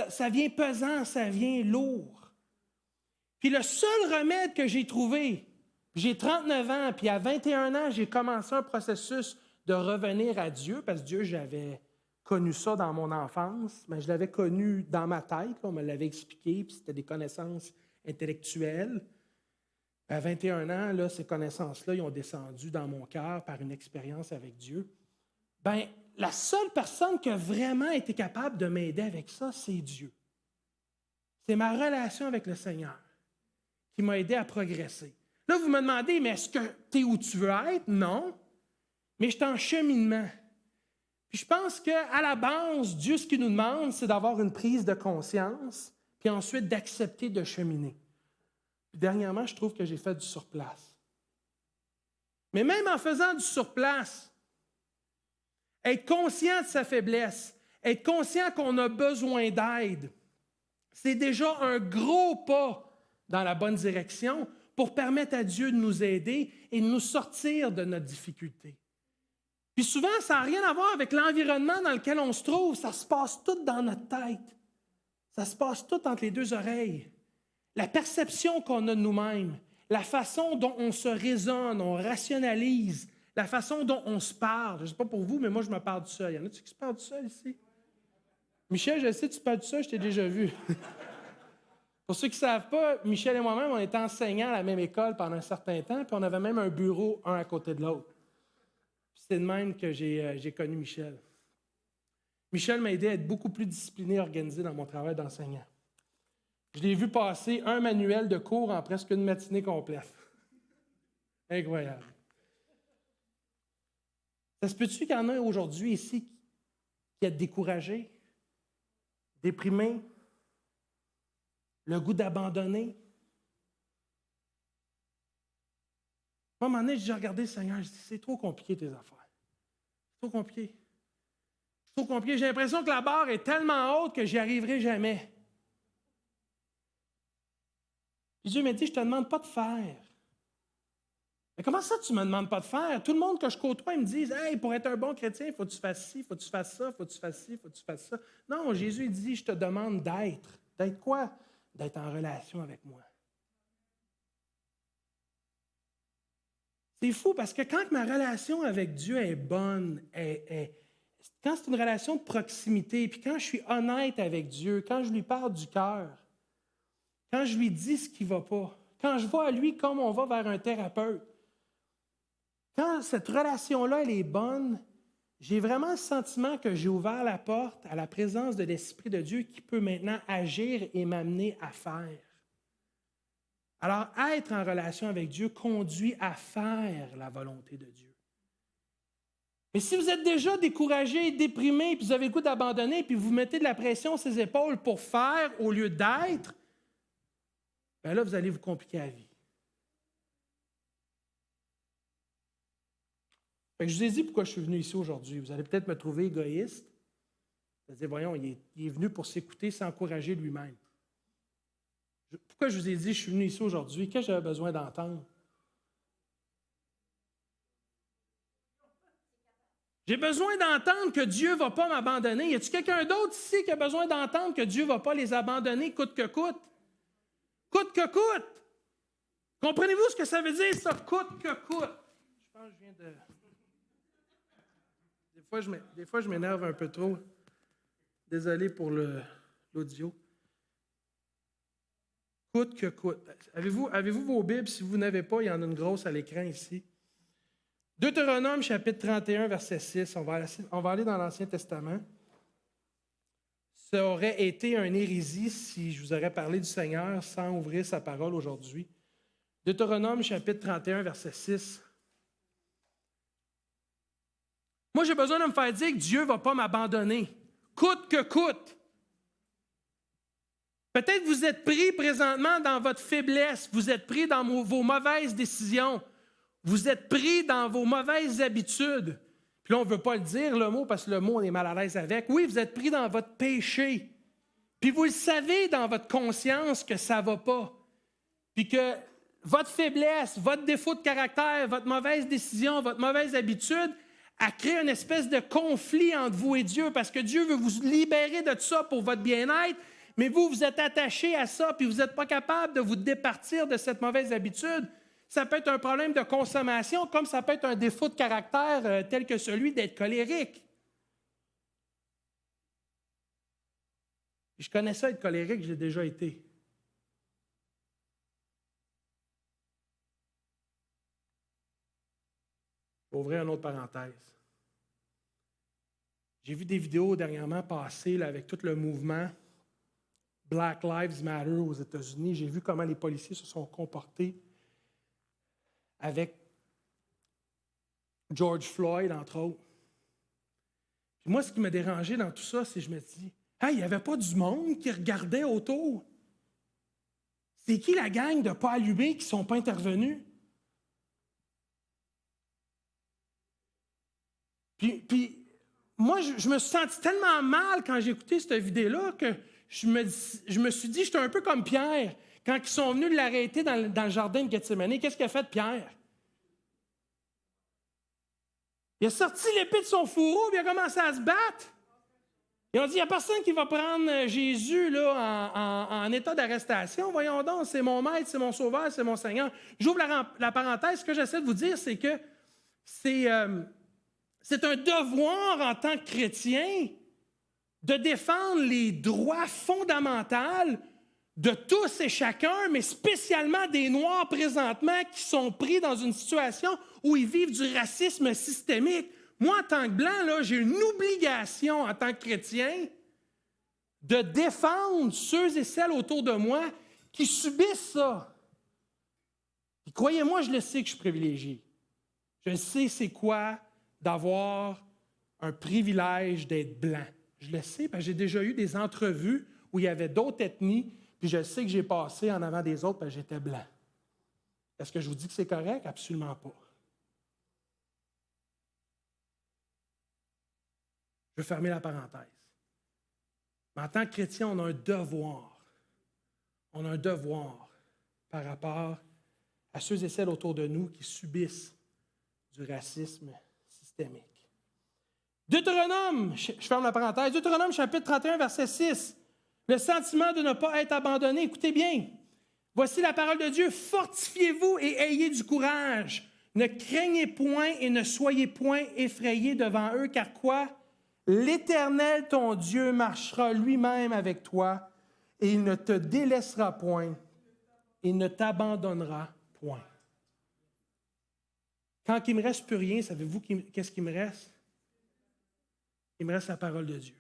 ça vient pesant, ça vient lourd. Puis le seul remède que j'ai trouvé, j'ai 39 ans, puis à 21 ans, j'ai commencé un processus de revenir à Dieu, parce que Dieu, j'avais connu ça dans mon enfance, mais je l'avais connu dans ma tête, là, on me l'avait expliqué, puis c'était des connaissances intellectuelles. À 21 ans, là, ces connaissances-là, ils ont descendu dans mon cœur par une expérience avec Dieu. Bien, la seule personne qui a vraiment été capable de m'aider avec ça, c'est Dieu. C'est ma relation avec le Seigneur qui m'a aidé à progresser. Là, vous me demandez, mais est-ce que tu es où tu veux être? Non. Mais je suis en cheminement. Puis je pense qu'à la base, Dieu, ce qu'il nous demande, c'est d'avoir une prise de conscience, puis ensuite d'accepter de cheminer. Puis dernièrement, je trouve que j'ai fait du surplace. Mais même en faisant du surplace, être conscient de sa faiblesse, être conscient qu'on a besoin d'aide, c'est déjà un gros pas dans la bonne direction pour permettre à Dieu de nous aider et de nous sortir de notre difficulté. Puis souvent, ça n'a rien à voir avec l'environnement dans lequel on se trouve. Ça se passe tout dans notre tête. Ça se passe tout entre les deux oreilles. La perception qu'on a de nous-mêmes, la façon dont on se raisonne, on rationalise, la façon dont on se parle. Je ne sais pas pour vous, mais moi, je me parle tout seul. Il y en a-tu qui se parlent tout seul ici? Michel, je sais, tu parles tout seul, je t'ai déjà vu. Pour ceux qui ne savent pas, Michel et moi-même, on était enseignants à la même école pendant un certain temps, puis on avait même un bureau, un à côté de l'autre. C'est de même que j'ai connu Michel. Michel m'a aidé à être beaucoup plus discipliné et organisé dans mon travail d'enseignant. Je l'ai vu passer un manuel de cours en presque une matinée complète. Incroyable. Ça se peut-tu qu'il y en a aujourd'hui ici qui est découragé, déprimé, le goût d'abandonner? À un moment donné, j'ai regardé le Seigneur, je dis, c'est trop compliqué tes affaires. C'est trop compliqué. C'est trop compliqué. J'ai l'impression que la barre est tellement haute que j'y arriverai jamais. Puis Dieu m'a dit, je ne te demande pas de faire. Mais comment ça, tu ne me demandes pas de faire? Tout le monde que je côtoie, ils me disent, hey, pour être un bon chrétien, il faut que tu fasses ci, il faut que tu fasses ça, il faut que tu fasses ci, il faut que tu fasses ça. Non, Jésus dit, je te demande d'être. D'être quoi? D'être en relation avec moi. C'est fou parce que quand ma relation avec Dieu est bonne, quand c'est une relation de proximité, puis quand je suis honnête avec Dieu, quand je lui parle du cœur, quand je lui dis ce qui ne va pas, quand je vais à lui comme on va vers un thérapeute, quand cette relation-là, elle est bonne, j'ai vraiment le sentiment que j'ai ouvert la porte à la présence de l'Esprit de Dieu qui peut maintenant agir et m'amener à faire. Alors, être en relation avec Dieu conduit à faire la volonté de Dieu. Mais si vous êtes déjà découragé, déprimé, puis vous avez le goût d'abandonner, puis vous mettez de la pression sur ses épaules pour faire au lieu d'être, bien là, vous allez vous compliquer la vie. Fait que je vous ai dit pourquoi je suis venu ici aujourd'hui. Vous allez peut-être me trouver égoïste. Vous allez dire, voyons, il est venu pour s'écouter, s'encourager lui-même. Pourquoi je vous ai dit, je suis venu ici aujourd'hui? Qu'est-ce que j'avais besoin d'entendre? J'ai besoin d'entendre que Dieu ne va pas m'abandonner. Y a-t-il quelqu'un d'autre ici qui a besoin d'entendre que Dieu ne va pas les abandonner coûte que coûte? Coûte que coûte! Comprenez-vous ce que ça veut dire, ça? Coûte que coûte. Je pense que je viens de... Des fois, je m'énerve un peu trop. Désolé pour l'audio. Coûte que coûte. Avez-vous vos Bibles? Si vous n'avez pas, il y en a une grosse à l'écran ici. Deutéronome, chapitre 31, verset 6. On va aller dans l'Ancien Testament. Ça aurait été une hérésie si je vous aurais parlé du Seigneur sans ouvrir sa parole aujourd'hui. Deutéronome, chapitre 31, verset 6. Moi, j'ai besoin de me faire dire que Dieu ne va pas m'abandonner. Coûte que coûte. Peut-être vous êtes pris présentement dans votre faiblesse, vous êtes pris dans vos mauvaises décisions, vous êtes pris dans vos mauvaises habitudes. Puis là, on ne veut pas le dire, le mot, parce que le mot, on est mal à l'aise avec. Oui, vous êtes pris dans votre péché. Puis vous le savez dans votre conscience que ça ne va pas. Puis que votre faiblesse, votre défaut de caractère, votre mauvaise décision, votre mauvaise habitude a créé une espèce de conflit entre vous et Dieu parce que Dieu veut vous libérer de ça pour votre bien-être, mais vous, vous êtes attaché à ça puis vous n'êtes pas capable de vous départir de cette mauvaise habitude. Ça peut être un problème de consommation comme ça peut être un défaut de caractère tel que celui d'être colérique. Je connais ça, être colérique, j'ai déjà été. Je vais ouvrir une autre parenthèse. J'ai vu des vidéos dernièrement passer là, avec tout le mouvement Black Lives Matter aux États-Unis. J'ai vu comment les policiers se sont comportés avec George Floyd, entre autres. Puis moi, ce qui m'a dérangé dans tout ça, c'est que je me dis, hey, il n'y avait pas du monde qui regardait autour. C'est qui la gang de pas allumés qui ne sont pas intervenus? Puis moi, je me suis senti tellement mal quand j'ai écouté cette vidéo-là que je me suis dit, j'étais un peu comme Pierre. Quand ils sont venus l'arrêter dans le jardin de Gethsémani, qu'est-ce qu'a fait Pierre? Il a sorti l'épée de son fourreau et il a commencé à se battre. Ils ont dit, il n'y a personne qui va prendre Jésus là, en état d'arrestation. Voyons donc, c'est mon maître, c'est mon sauveur, c'est mon Seigneur. J'ouvre la parenthèse. Ce que j'essaie de vous dire, c'est que c'est un devoir en tant que chrétien de défendre les droits fondamentaux de tous et chacun, mais spécialement des Noirs présentement qui sont pris dans une situation où ils vivent du racisme systémique. Moi, en tant que Blanc, là, j'ai une obligation en tant que chrétien de défendre ceux et celles autour de moi qui subissent ça. Et croyez-moi, je le sais que je suis privilégié. Je sais c'est quoi d'avoir un privilège d'être blanc. Je le sais, parce que j'ai déjà eu des entrevues où il y avait d'autres ethnies, puis je sais que j'ai passé en avant des autres parce que j'étais blanc. Est-ce que je vous dis que c'est correct? Absolument pas. Je vais fermer la parenthèse. Mais en tant que chrétien, on a un devoir. On a un devoir par rapport à ceux et celles autour de nous qui subissent du racisme systémique. Deutéronome, je ferme la parenthèse, Deutéronome chapitre 31, verset 6. Le sentiment de ne pas être abandonné. Écoutez bien. Voici la parole de Dieu. Fortifiez-vous et ayez du courage. Ne craignez point et ne soyez point effrayés devant eux, car quoi? L'Éternel, ton Dieu, marchera lui-même avec toi et il ne te délaissera point et ne t'abandonnera point. Quand il ne me reste plus rien, savez-vous qu'est-ce qu'il me reste? Il me reste la parole de Dieu.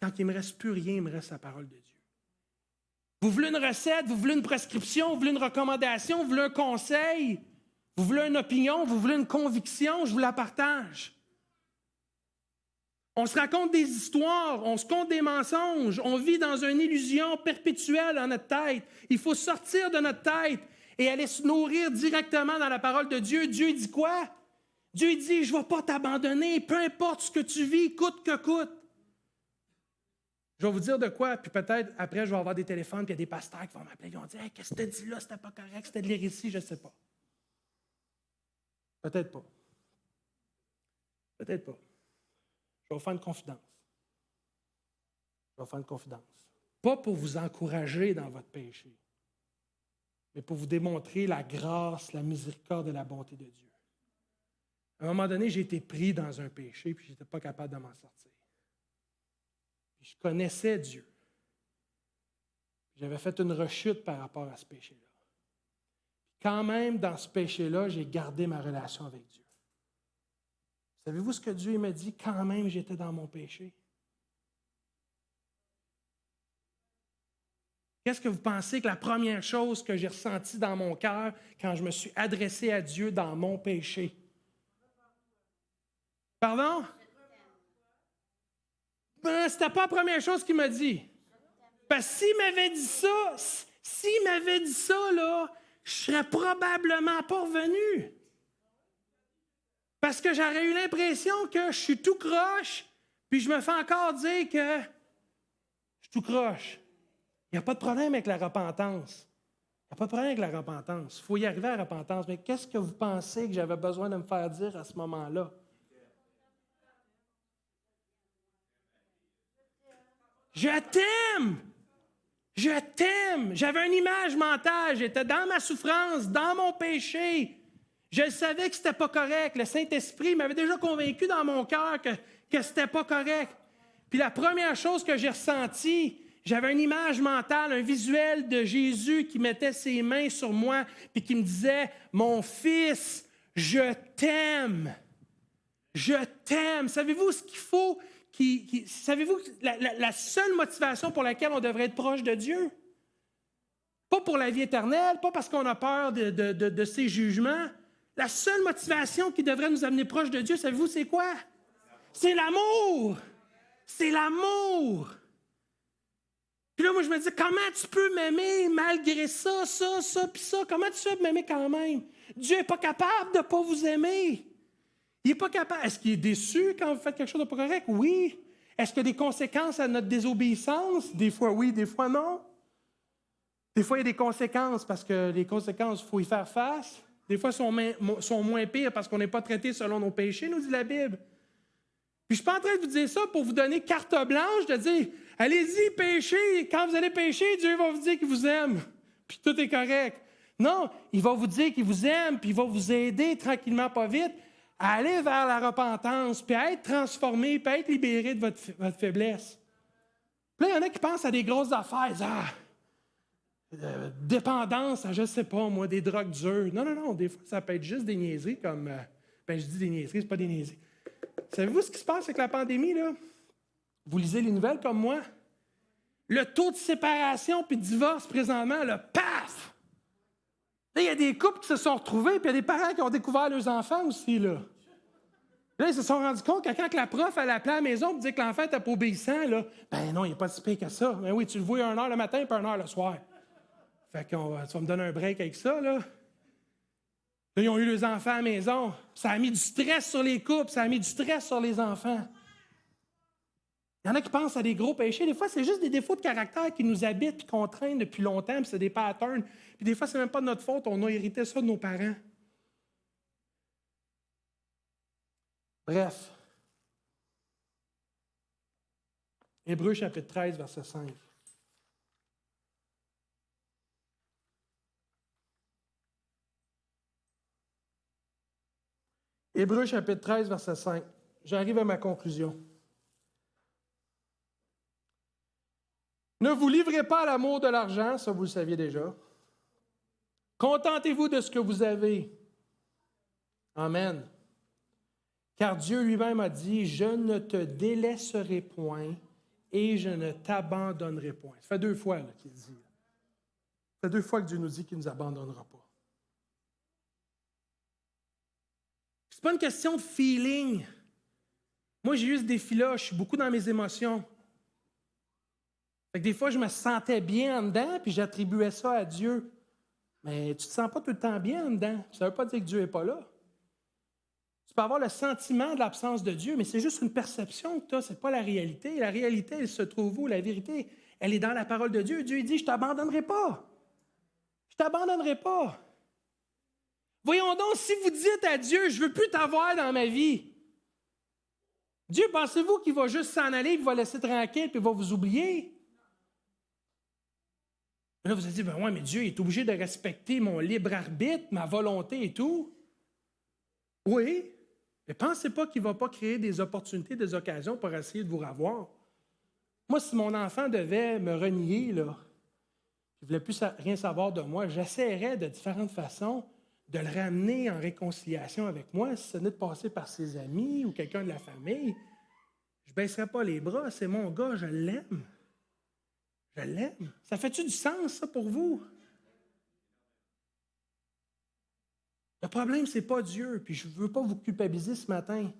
Quand il ne me reste plus rien, il me reste la parole de Dieu. Vous voulez une recette, vous voulez une prescription, vous voulez une recommandation, vous voulez un conseil, vous voulez une opinion, vous voulez une conviction, je vous la partage. On se raconte des histoires, on se conte des mensonges, on vit dans une illusion perpétuelle dans notre tête. Il faut sortir de notre tête et aller se nourrir directement dans la parole de Dieu. Dieu dit quoi? Dieu dit, je ne vais pas t'abandonner, peu importe ce que tu vis, coûte que coûte. Je vais vous dire de quoi, puis peut-être après, je vais avoir des téléphones, puis il y a des pasteurs qui vont m'appeler, ils vont dire, hey, qu'est-ce que tu as dit là, c'était pas correct, c'était de l'hérésie, je ne sais pas. Peut-être pas. Peut-être pas. Je vais vous faire une confidence. Je vais vous faire une confidence. Pas pour vous encourager dans votre péché, mais pour vous démontrer la grâce, la miséricorde et la bonté de Dieu. À un moment donné, j'ai été pris dans un péché, puis je n'étais pas capable de m'en sortir. Puis je connaissais Dieu. J'avais fait une rechute par rapport à ce péché-là. Quand même, dans ce péché-là, j'ai gardé ma relation avec Dieu. Savez-vous ce que Dieu m'a dit? Quand même, j'étais dans mon péché. Qu'est-ce que vous pensez que la première chose que j'ai ressentie dans mon cœur quand je me suis adressé à Dieu dans mon péché? Pardon? Ben, c'était pas la première chose qu'il m'a dit. Parce que s'il m'avait dit ça, là, je serais probablement pas revenu. Parce que j'aurais eu l'impression que je suis tout croche, puis je me fais encore dire que je suis tout croche. Il n'y a pas de problème avec la repentance. Il n'y a pas de problème avec la repentance. Il faut y arriver à la repentance. Mais qu'est-ce que vous pensez que j'avais besoin de me faire dire à ce moment-là? Je t'aime! Je t'aime! J'avais une image mentale. J'étais dans ma souffrance, dans mon péché. Je savais que ce n'était pas correct. Le Saint-Esprit m'avait déjà convaincu dans mon cœur que ce n'était pas correct. Puis la première chose que j'ai ressentie, j'avais une image mentale, un visuel de Jésus qui mettait ses mains sur moi puis qui me disait « Mon fils, je t'aime! Je t'aime! » Savez-vous ce qu'il faut? Savez-vous la seule motivation pour laquelle on devrait être proche de Dieu? Pas pour la vie éternelle, pas parce qu'on a peur de ses jugements. La seule motivation qui devrait nous amener proche de Dieu, savez-vous c'est quoi? C'est l'amour! C'est l'amour! Puis là, moi, je me dis, comment tu peux m'aimer malgré ça, puis ça? Comment tu fais m'aimer quand même? Dieu n'est pas capable de ne pas vous aimer. Il n'est pas capable. Est-ce qu'il est déçu quand vous faites quelque chose de pas correct? Oui. Est-ce qu'il y a des conséquences à notre désobéissance? Des fois oui, des fois non. Des fois, il y a des conséquences parce que les conséquences, il faut y faire face. Des fois, sont moins pires parce qu'on n'est pas traité selon nos péchés, nous dit la Bible. Puis je ne suis pas en train de vous dire ça pour vous donner carte blanche, de dire « Allez-y, péchez. Quand vous allez pécher, Dieu va vous dire qu'il vous aime. Puis tout est correct. » Non, il va vous dire qu'il vous aime, puis il va vous aider tranquillement, pas vite, à aller vers la repentance, puis à être transformé, puis à être libéré de votre faiblesse. Puis là, il y en a qui pensent à des grosses affaires. Dépendance à, je ne sais pas, moi, des drogues dures. Non. Des fois, ça peut être juste des niaiseries comme... je dis des niaiseries, c'est pas des niaiseries. Savez-vous ce qui se passe avec la pandémie, là? Vous lisez les nouvelles comme moi? Le taux de séparation puis de divorce présentement, là, paf! Là, il y a des couples qui se sont retrouvés, puis il y a des parents qui ont découvert leurs enfants aussi, là. Là, ils se sont rendus compte que quand la prof, elle appelait à la maison pour dire que l'enfant n'était pas obéissant, là, ben non, il n'est pas si pire que ça. Ben oui, tu le vois 1 heure le matin et 1 heure le soir. Fait que tu vas me donner un break avec ça, là. Là, ils ont eu leurs enfants à la maison. Ça a mis du stress sur les couples, ça a mis du stress sur les enfants. Il y en a qui pensent à des gros péchés. Des fois, c'est juste des défauts de caractère qui nous habitent et qu'on traîne depuis longtemps, puis c'est des patterns. Puis des fois, c'est même pas de notre faute, on a hérité ça de nos parents. Bref. Hébreux chapitre 13, verset 5. Hébreux chapitre 13, verset 5. J'arrive à ma conclusion. Ne vous livrez pas à l'amour de l'argent, ça vous le saviez déjà. Contentez-vous de ce que vous avez. Amen. Car Dieu lui-même a dit, « Je ne te délaisserai point et je ne t'abandonnerai point. » Ça fait 2 fois qu'il dit. Ça fait 2 fois que Dieu nous dit qu'il ne nous abandonnera pas. Ce n'est pas une question de feeling. Moi, j'ai eu ce défi-là, je suis beaucoup dans mes émotions. Fait que des fois, je me sentais bien en dedans, puis j'attribuais ça à Dieu. Mais tu ne te sens pas tout le temps bien en dedans. Ça ne veut pas dire que Dieu n'est pas là. Tu peux avoir le sentiment de l'absence de Dieu, mais c'est juste une perception que tu as, ce n'est pas la réalité. La réalité, elle se trouve où? La vérité, elle est dans la parole de Dieu. Dieu dit, je ne t'abandonnerai pas. Je ne t'abandonnerai pas. Voyons donc, si vous dites à Dieu, je ne veux plus t'avoir dans ma vie, Dieu, pensez-vous qu'il va juste s'en aller, il va laisser tranquille, puis il va vous oublier? Là, vous allez dire, ben ouais, mais Dieu est obligé de respecter mon libre arbitre, ma volonté et tout. Oui, mais pensez pas qu'il ne va pas créer des opportunités, des occasions pour essayer de vous revoir. Moi, si mon enfant devait me renier, là, il ne voulait plus rien savoir de moi, j'essaierais de différentes façons de le ramener en réconciliation avec moi, si ce n'est de passer par ses amis ou quelqu'un de la famille. Je ne baisserai pas les bras, c'est mon gars, je l'aime. Je l'aime. Ça fait-tu du sens, ça, pour vous? Le problème, ce n'est pas Dieu, puis je ne veux pas vous culpabiliser ce matin.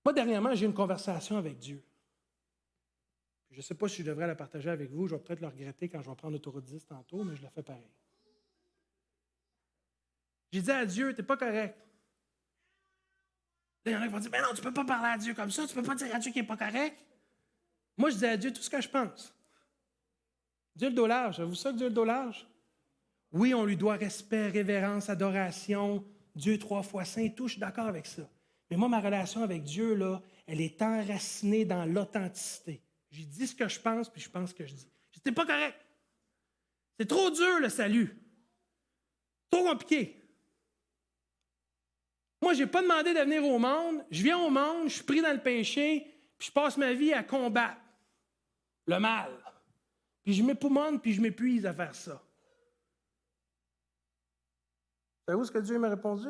Moi, dernièrement, j'ai eu une conversation avec Dieu. Je ne sais pas si je devrais la partager avec vous, je vais peut-être le regretter quand je vais prendre l'autoroute 10 tantôt, mais je la fais pareil. J'ai dit à Dieu, tu n'es pas correct. Là, il y en a qui vont dire, mais non, tu ne peux pas parler à Dieu comme ça, tu ne peux pas dire à Dieu qu'il n'est pas correct. Moi, je dis à Dieu tout ce que je pense. Dieu le dos large, avez-vous ça que Dieu le dos large? Oui, on lui doit respect, révérence, adoration, Dieu 3 fois saint et tout, je suis d'accord avec ça. Mais moi, ma relation avec Dieu, là, elle est enracinée dans l'authenticité. J'ai dit ce que je pense, puis je pense ce que je dis. C'est pas correct. C'est trop dur, le salut. Trop compliqué. Moi, je n'ai pas demandé de venir au monde. Je viens au monde, je suis pris dans le péché, puis je passe ma vie à combattre le mal. Puis je m'époumonne, puis je m'épuise à faire ça. Savez-vous ce que Dieu m'a répondu?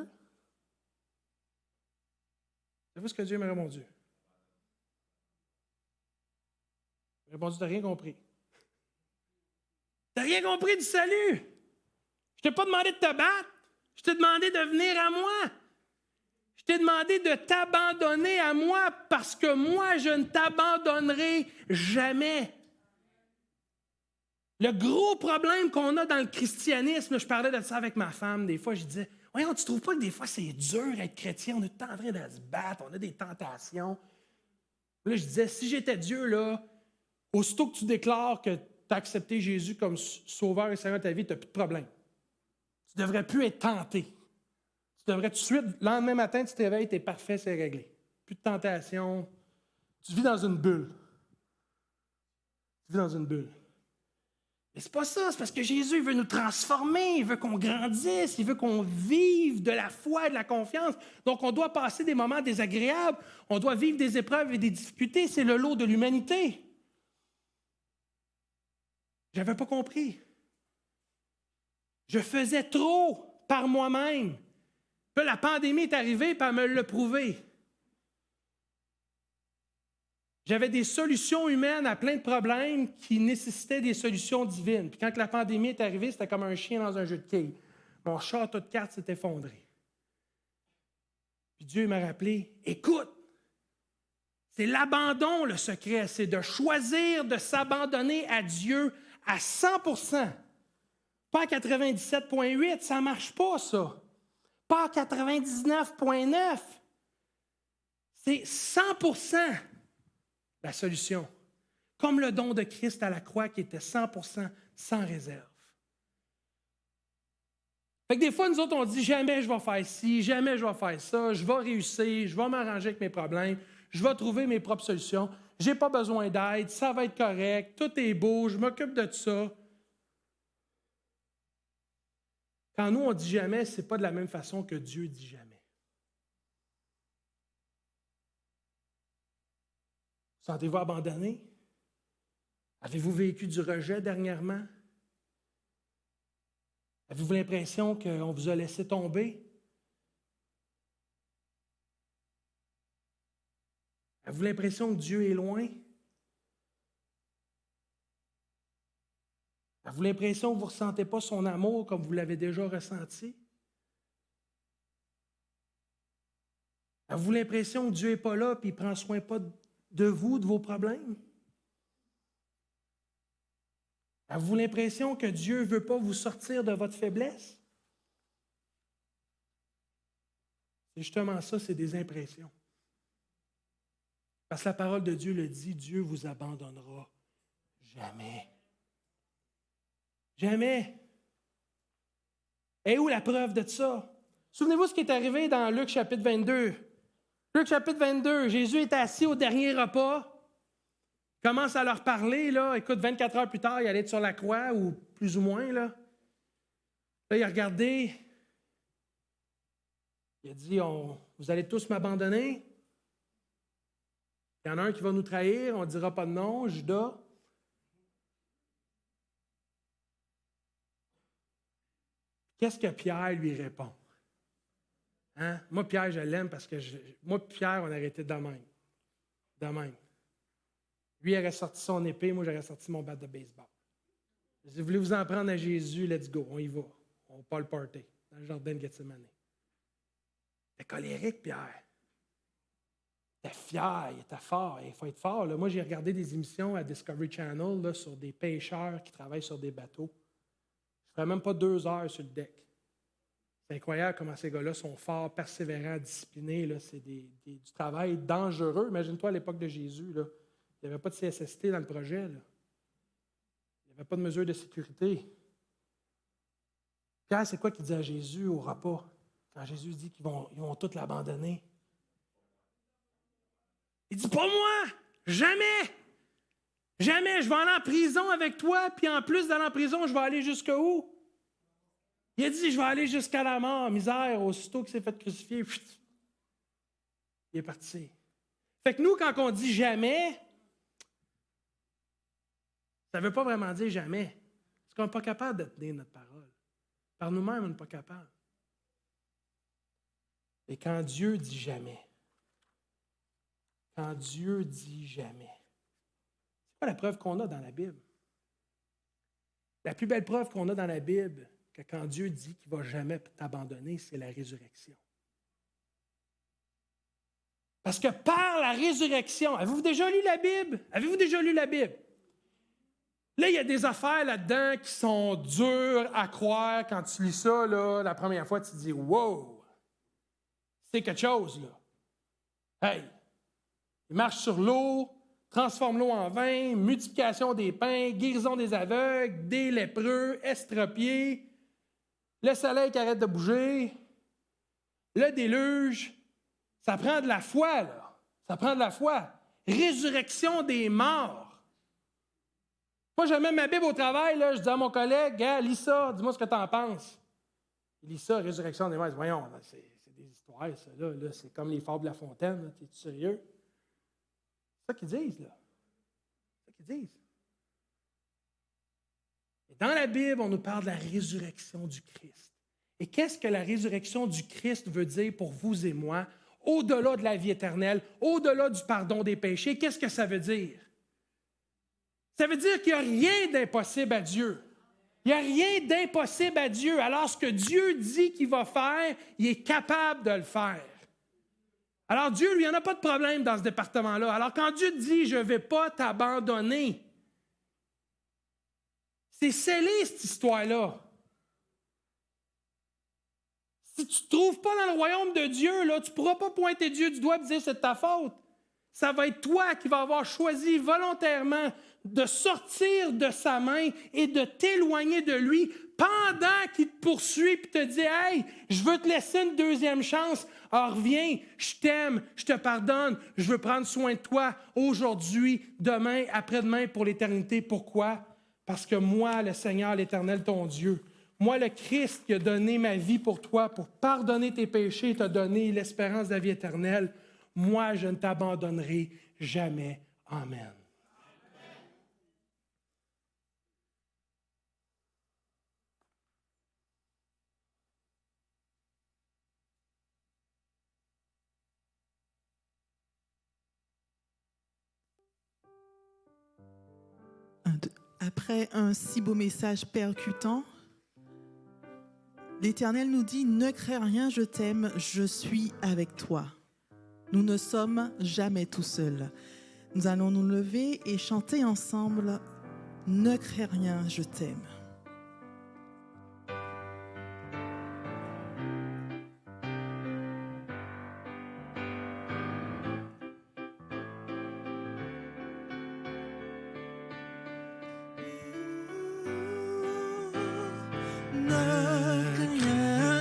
Savez-vous ce que Dieu m'a répondu? Il m'a répondu, tu n'as rien compris. Tu n'as rien compris du salut. Je ne t'ai pas demandé de te battre. Je t'ai demandé de venir à moi. Je t'ai demandé de t'abandonner à moi parce que moi, je ne t'abandonnerai jamais. Le gros problème qu'on a dans le christianisme, là, je parlais de ça avec ma femme, des fois, je disais, voyons, tu ne trouves pas que des fois, c'est dur être chrétien, on est tout le temps en train de se battre, on a des tentations. Là, je disais, si j'étais Dieu, là, aussitôt que tu déclares que tu as accepté Jésus comme sauveur et seigneur de ta vie, tu n'as plus de problème. Tu ne devrais plus être tenté. Tu devrais tout de suite, le lendemain matin, tu te réveilles, tu es parfait, c'est réglé. Plus de tentation. Tu vis dans une bulle. Tu vis dans une bulle. Mais c'est pas ça, c'est parce que Jésus il veut nous transformer, il veut qu'on grandisse, il veut qu'on vive de la foi et de la confiance. Donc, on doit passer des moments désagréables, on doit vivre des épreuves et des difficultés, c'est le lot de l'humanité. Je n'avais pas compris. Je faisais trop par moi-même. Puis la pandémie est arrivée, puis elle me l'a prouvé. J'avais des solutions humaines à plein de problèmes qui nécessitaient des solutions divines. Puis quand la pandémie est arrivée, c'était comme un chien dans un jeu de quilles. Mon château de cartes s'est effondré. Puis Dieu m'a rappelé, écoute, c'est l'abandon le secret, c'est de choisir de s'abandonner à Dieu à 100%. Pas à 97,8, ça ne marche pas, ça. Pas à 99,9. C'est 100%. La solution. Comme le don de Christ à la croix qui était 100% sans réserve. Fait que des fois, nous autres, on dit jamais je vais faire ci, jamais je vais faire ça, je vais réussir, je vais m'arranger avec mes problèmes, je vais trouver mes propres solutions, je n'ai pas besoin d'aide, ça va être correct, tout est beau, je m'occupe de tout ça. Quand nous, on dit jamais, ce n'est pas de la même façon que Dieu dit jamais. Sentez-vous abandonné? Avez-vous vécu du rejet dernièrement? Avez-vous l'impression qu'on vous a laissé tomber? Avez-vous l'impression que Dieu est loin? Avez-vous l'impression que vous ne ressentez pas son amour comme vous l'avez déjà ressenti? Avez-vous l'impression que Dieu n'est pas là et il ne prend soin pas de vous, de vos problèmes? Avez-vous l'impression que Dieu ne veut pas vous sortir de votre faiblesse? C'est justement ça, c'est des impressions. Parce que la parole de Dieu le dit, Dieu ne vous abandonnera jamais. Jamais. Et où la preuve de ça? Souvenez-vous ce qui est arrivé dans Luc chapitre 22. Luc chapitre 22, Jésus est assis au dernier repas, commence à leur parler, là. Écoute, 24 heures plus tard, il allait être sur la croix, ou plus ou moins, là. Là, il a regardé, il a dit, vous allez tous m'abandonner. Il y en a un qui va nous trahir, on ne dira pas de nom, Judas. Qu'est-ce que Pierre lui répond? Hein? Moi, Pierre, je l'aime parce que moi et Pierre, on aurait été de même. De même. Lui, il aurait sorti son épée, moi, j'aurais sorti mon bat de baseball. Si vous voulez vous en prendre à Jésus, let's go, on y va. On part le party dans le jardin de Gethsemane. Il était colérique, Pierre. Il était fier, il était fort. Il faut être fort. Là. Moi, j'ai regardé des émissions à Discovery Channel là, sur des pêcheurs qui travaillent sur des bateaux. Je ne ferais même pas 2 heures sur le deck. C'est incroyable comment ces gars-là sont forts, persévérants, disciplinés. Là. C'est du travail dangereux. Imagine-toi à l'époque de Jésus. Là. Il n'y avait pas de CSST dans le projet. Là. Il n'y avait pas de mesures de sécurité. Pierre, c'est quoi qu'il dit à Jésus au repas? Quand Jésus dit qu'ils vont tous l'abandonner. Il dit, pas moi! Jamais! Jamais! Je vais aller en prison avec toi, puis en plus d'aller en prison, je vais aller jusqu'où? Il a dit, je vais aller jusqu'à la mort, misère, aussitôt qu'il s'est fait crucifier. Chut, il est parti. Fait que nous, quand on dit jamais, ça ne veut pas vraiment dire jamais. Parce qu'on n'est pas capable de tenir notre parole. Par nous-mêmes, on n'est pas capable. Et quand Dieu dit jamais, c'est pas la preuve qu'on a dans la Bible. La plus belle preuve qu'on a dans la Bible, que quand Dieu dit qu'il ne va jamais t'abandonner, c'est la résurrection. Parce que par la résurrection, avez-vous déjà lu la Bible? Avez-vous déjà lu la Bible? Là, il y a des affaires là-dedans qui sont dures à croire. Quand tu lis ça, là, la première fois, tu te dis « Wow! C'est quelque chose, là. Hey! Il marche sur l'eau, transforme l'eau en vin, multiplication des pains, guérison des aveugles, des lépreux, estropiés, le soleil qui arrête de bouger, le déluge. Ça prend de la foi, là. Ça prend de la foi. Résurrection des morts. Moi, je mets ma Bible au travail, là, je dis à mon collègue, « lis ça, dis-moi ce que tu en penses. » Il lit ça, résurrection des morts. Il dit, voyons, c'est des histoires, ça, là, c'est comme les fables de La Fontaine, t'es-tu sérieux? C'est ça qu'ils disent, là. C'est ça qu'ils disent. Et dans la Bible, on nous parle de la résurrection du Christ. Et qu'est-ce que la résurrection du Christ veut dire pour vous et moi, au-delà de la vie éternelle, au-delà du pardon des péchés? Qu'est-ce que ça veut dire? Ça veut dire qu'il n'y a rien d'impossible à Dieu. Il n'y a rien d'impossible à Dieu. Alors, ce que Dieu dit qu'il va faire, il est capable de le faire. Alors, Dieu, lui, il n'y en a pas de problème dans ce département-là. Alors, quand Dieu dit « je ne vais pas t'abandonner », c'est scellé, cette histoire-là. Si tu ne te trouves pas dans le royaume de Dieu, là, tu ne pourras pas pointer Dieu du doigt et dire « c'est de ta faute ». Ça va être toi qui vas avoir choisi volontairement de sortir de sa main et de t'éloigner de lui pendant qu'il te poursuit et te dit « Hey, je veux te laisser une deuxième chance. Alors reviens, je t'aime, je te pardonne, je veux prendre soin de toi aujourd'hui, demain, après-demain, pour l'éternité. » Pourquoi? Parce que moi, le Seigneur, l'Éternel, ton Dieu, moi, le Christ qui a donné ma vie pour toi, pour pardonner tes péchés et te donner l'espérance de la vie éternelle, moi, je ne t'abandonnerai jamais. Amen. Après un si beau message percutant, l'Éternel nous dit « Ne crains rien, je t'aime, je suis avec toi ». Nous ne sommes jamais tout seuls. Nous allons nous lever et chanter ensemble « Ne crains rien, je t'aime ».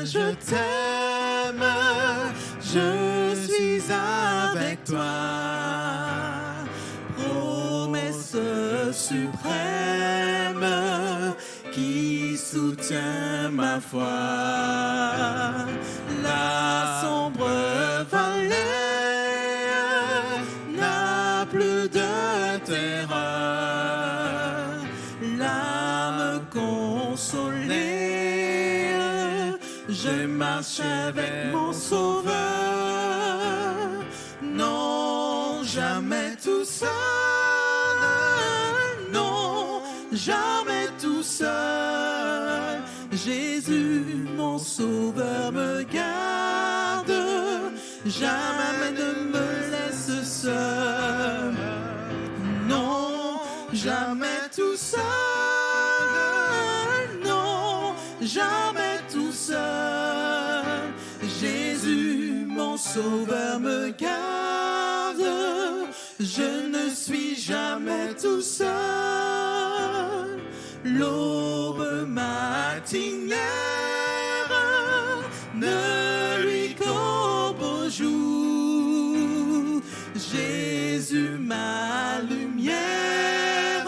Je t'aime, je suis avec toi. Promesse suprême qui soutient ma foi. La sombre vallée n'a plus de terreur. L'âme consolée, je marche avec mon Sauveur. Non, jamais tout seul. Non, jamais tout seul. Jésus, mon Sauveur, me garde. Jamais ne me laisse seul. Non, jamais tout seul. Non, jamais tout seul. Sauveur me garde, je ne suis jamais tout seul. L'aube matinière ne lui qu'au beau jour. Jésus, ma lumière,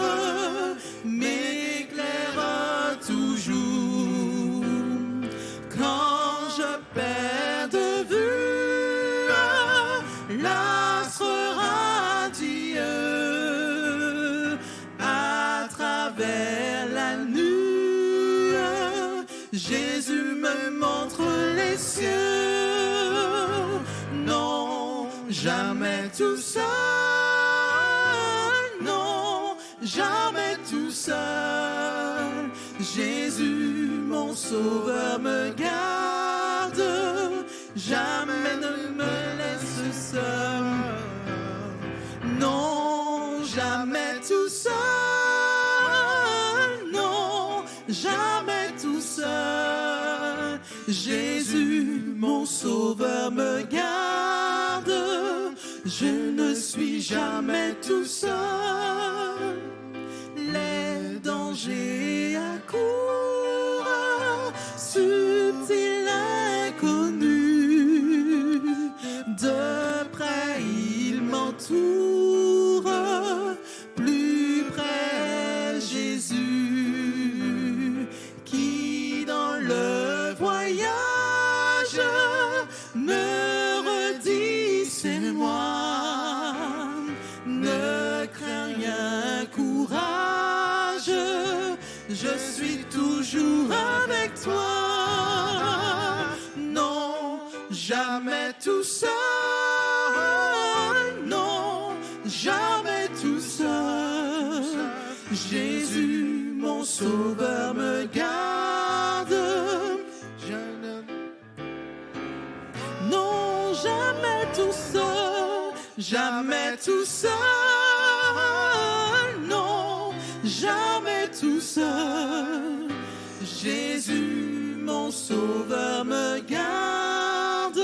m'éclaire toujours. Quand je perds de vue l'astre radieux, à travers la nuit, Jésus me montre les cieux. Non, jamais tout seul, non, jamais tout seul. Jésus, mon sauveur, me garde, jamais ne me laisse seul. Non, jamais tout seul, non, jamais tout seul. Jésus, mon sauveur, me garde, je ne suis jamais tout seul. Les dangers accourent, subtils, inconnus, de près ils m'entourent, plus près Jésus, qui dans le voyage me redit c'est moi. Ne crains rien, courage, je suis toujours avec toi. Non, jamais tout seul, non, jamais tout seul. Jésus, mon sauveur, me garde. Non, jamais tout seul, jamais tout seul, non, jamais tout seul. Jésus, mon sauveur, me garde,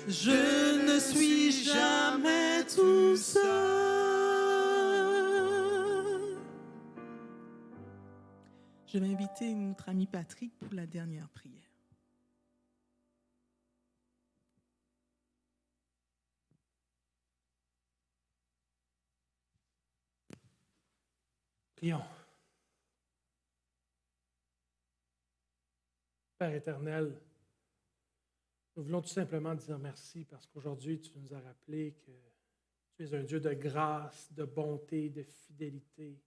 je ne suis jamais tout seul. Je vais inviter notre ami Patrick pour la dernière prière. Prions. Père éternel, nous voulons tout simplement dire merci parce qu'aujourd'hui, tu nous as rappelé que tu es un Dieu de grâce, de bonté, de fidélité,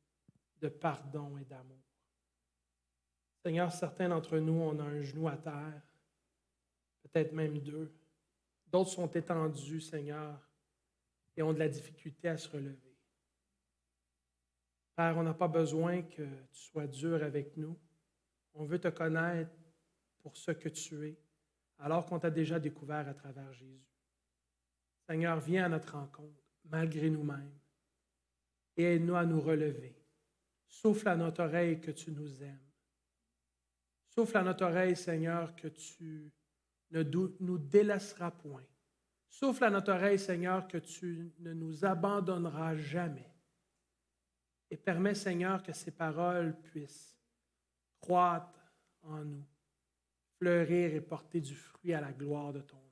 de pardon et d'amour. Seigneur, certains d'entre nous, on a un genou à terre, peut-être même deux. D'autres sont étendus, Seigneur, et ont de la difficulté à se relever. Père, on n'a pas besoin que tu sois dur avec nous. On veut te connaître pour ce que tu es, alors qu'on t'a déjà découvert à travers Jésus. Seigneur, viens à notre rencontre, malgré nous-mêmes, et aide-nous à nous relever. Souffle à notre oreille que tu nous aimes. Souffle à notre oreille, Seigneur, que tu ne nous délaisseras point. Souffle à notre oreille, Seigneur, que tu ne nous abandonneras jamais. Et permets, Seigneur, que ces paroles puissent croître en nous, fleurir et porter du fruit à la gloire de ton nom.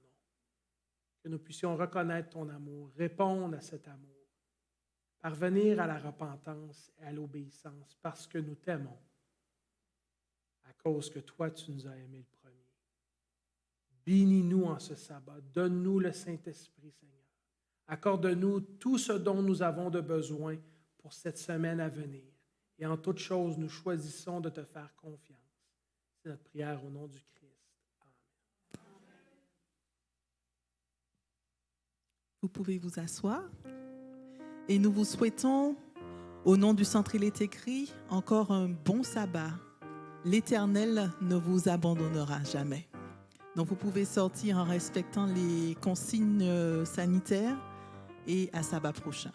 Que nous puissions reconnaître ton amour, répondre à cet amour, parvenir à la repentance et à l'obéissance parce que nous t'aimons, à cause que toi, tu nous as aimés le premier. Bénis-nous en ce sabbat, donne-nous le Saint-Esprit, Seigneur. Accorde-nous tout ce dont nous avons de besoin pour cette semaine à venir. Et en toute chose, nous choisissons de te faire confiance. C'est notre prière au nom du Christ. Amen. Vous pouvez vous asseoir. Et nous vous souhaitons, au nom du Centre Il est écrit, encore un bon sabbat. L'Éternel ne vous abandonnera jamais. Donc vous pouvez sortir en respectant les consignes sanitaires et à sabbat prochain.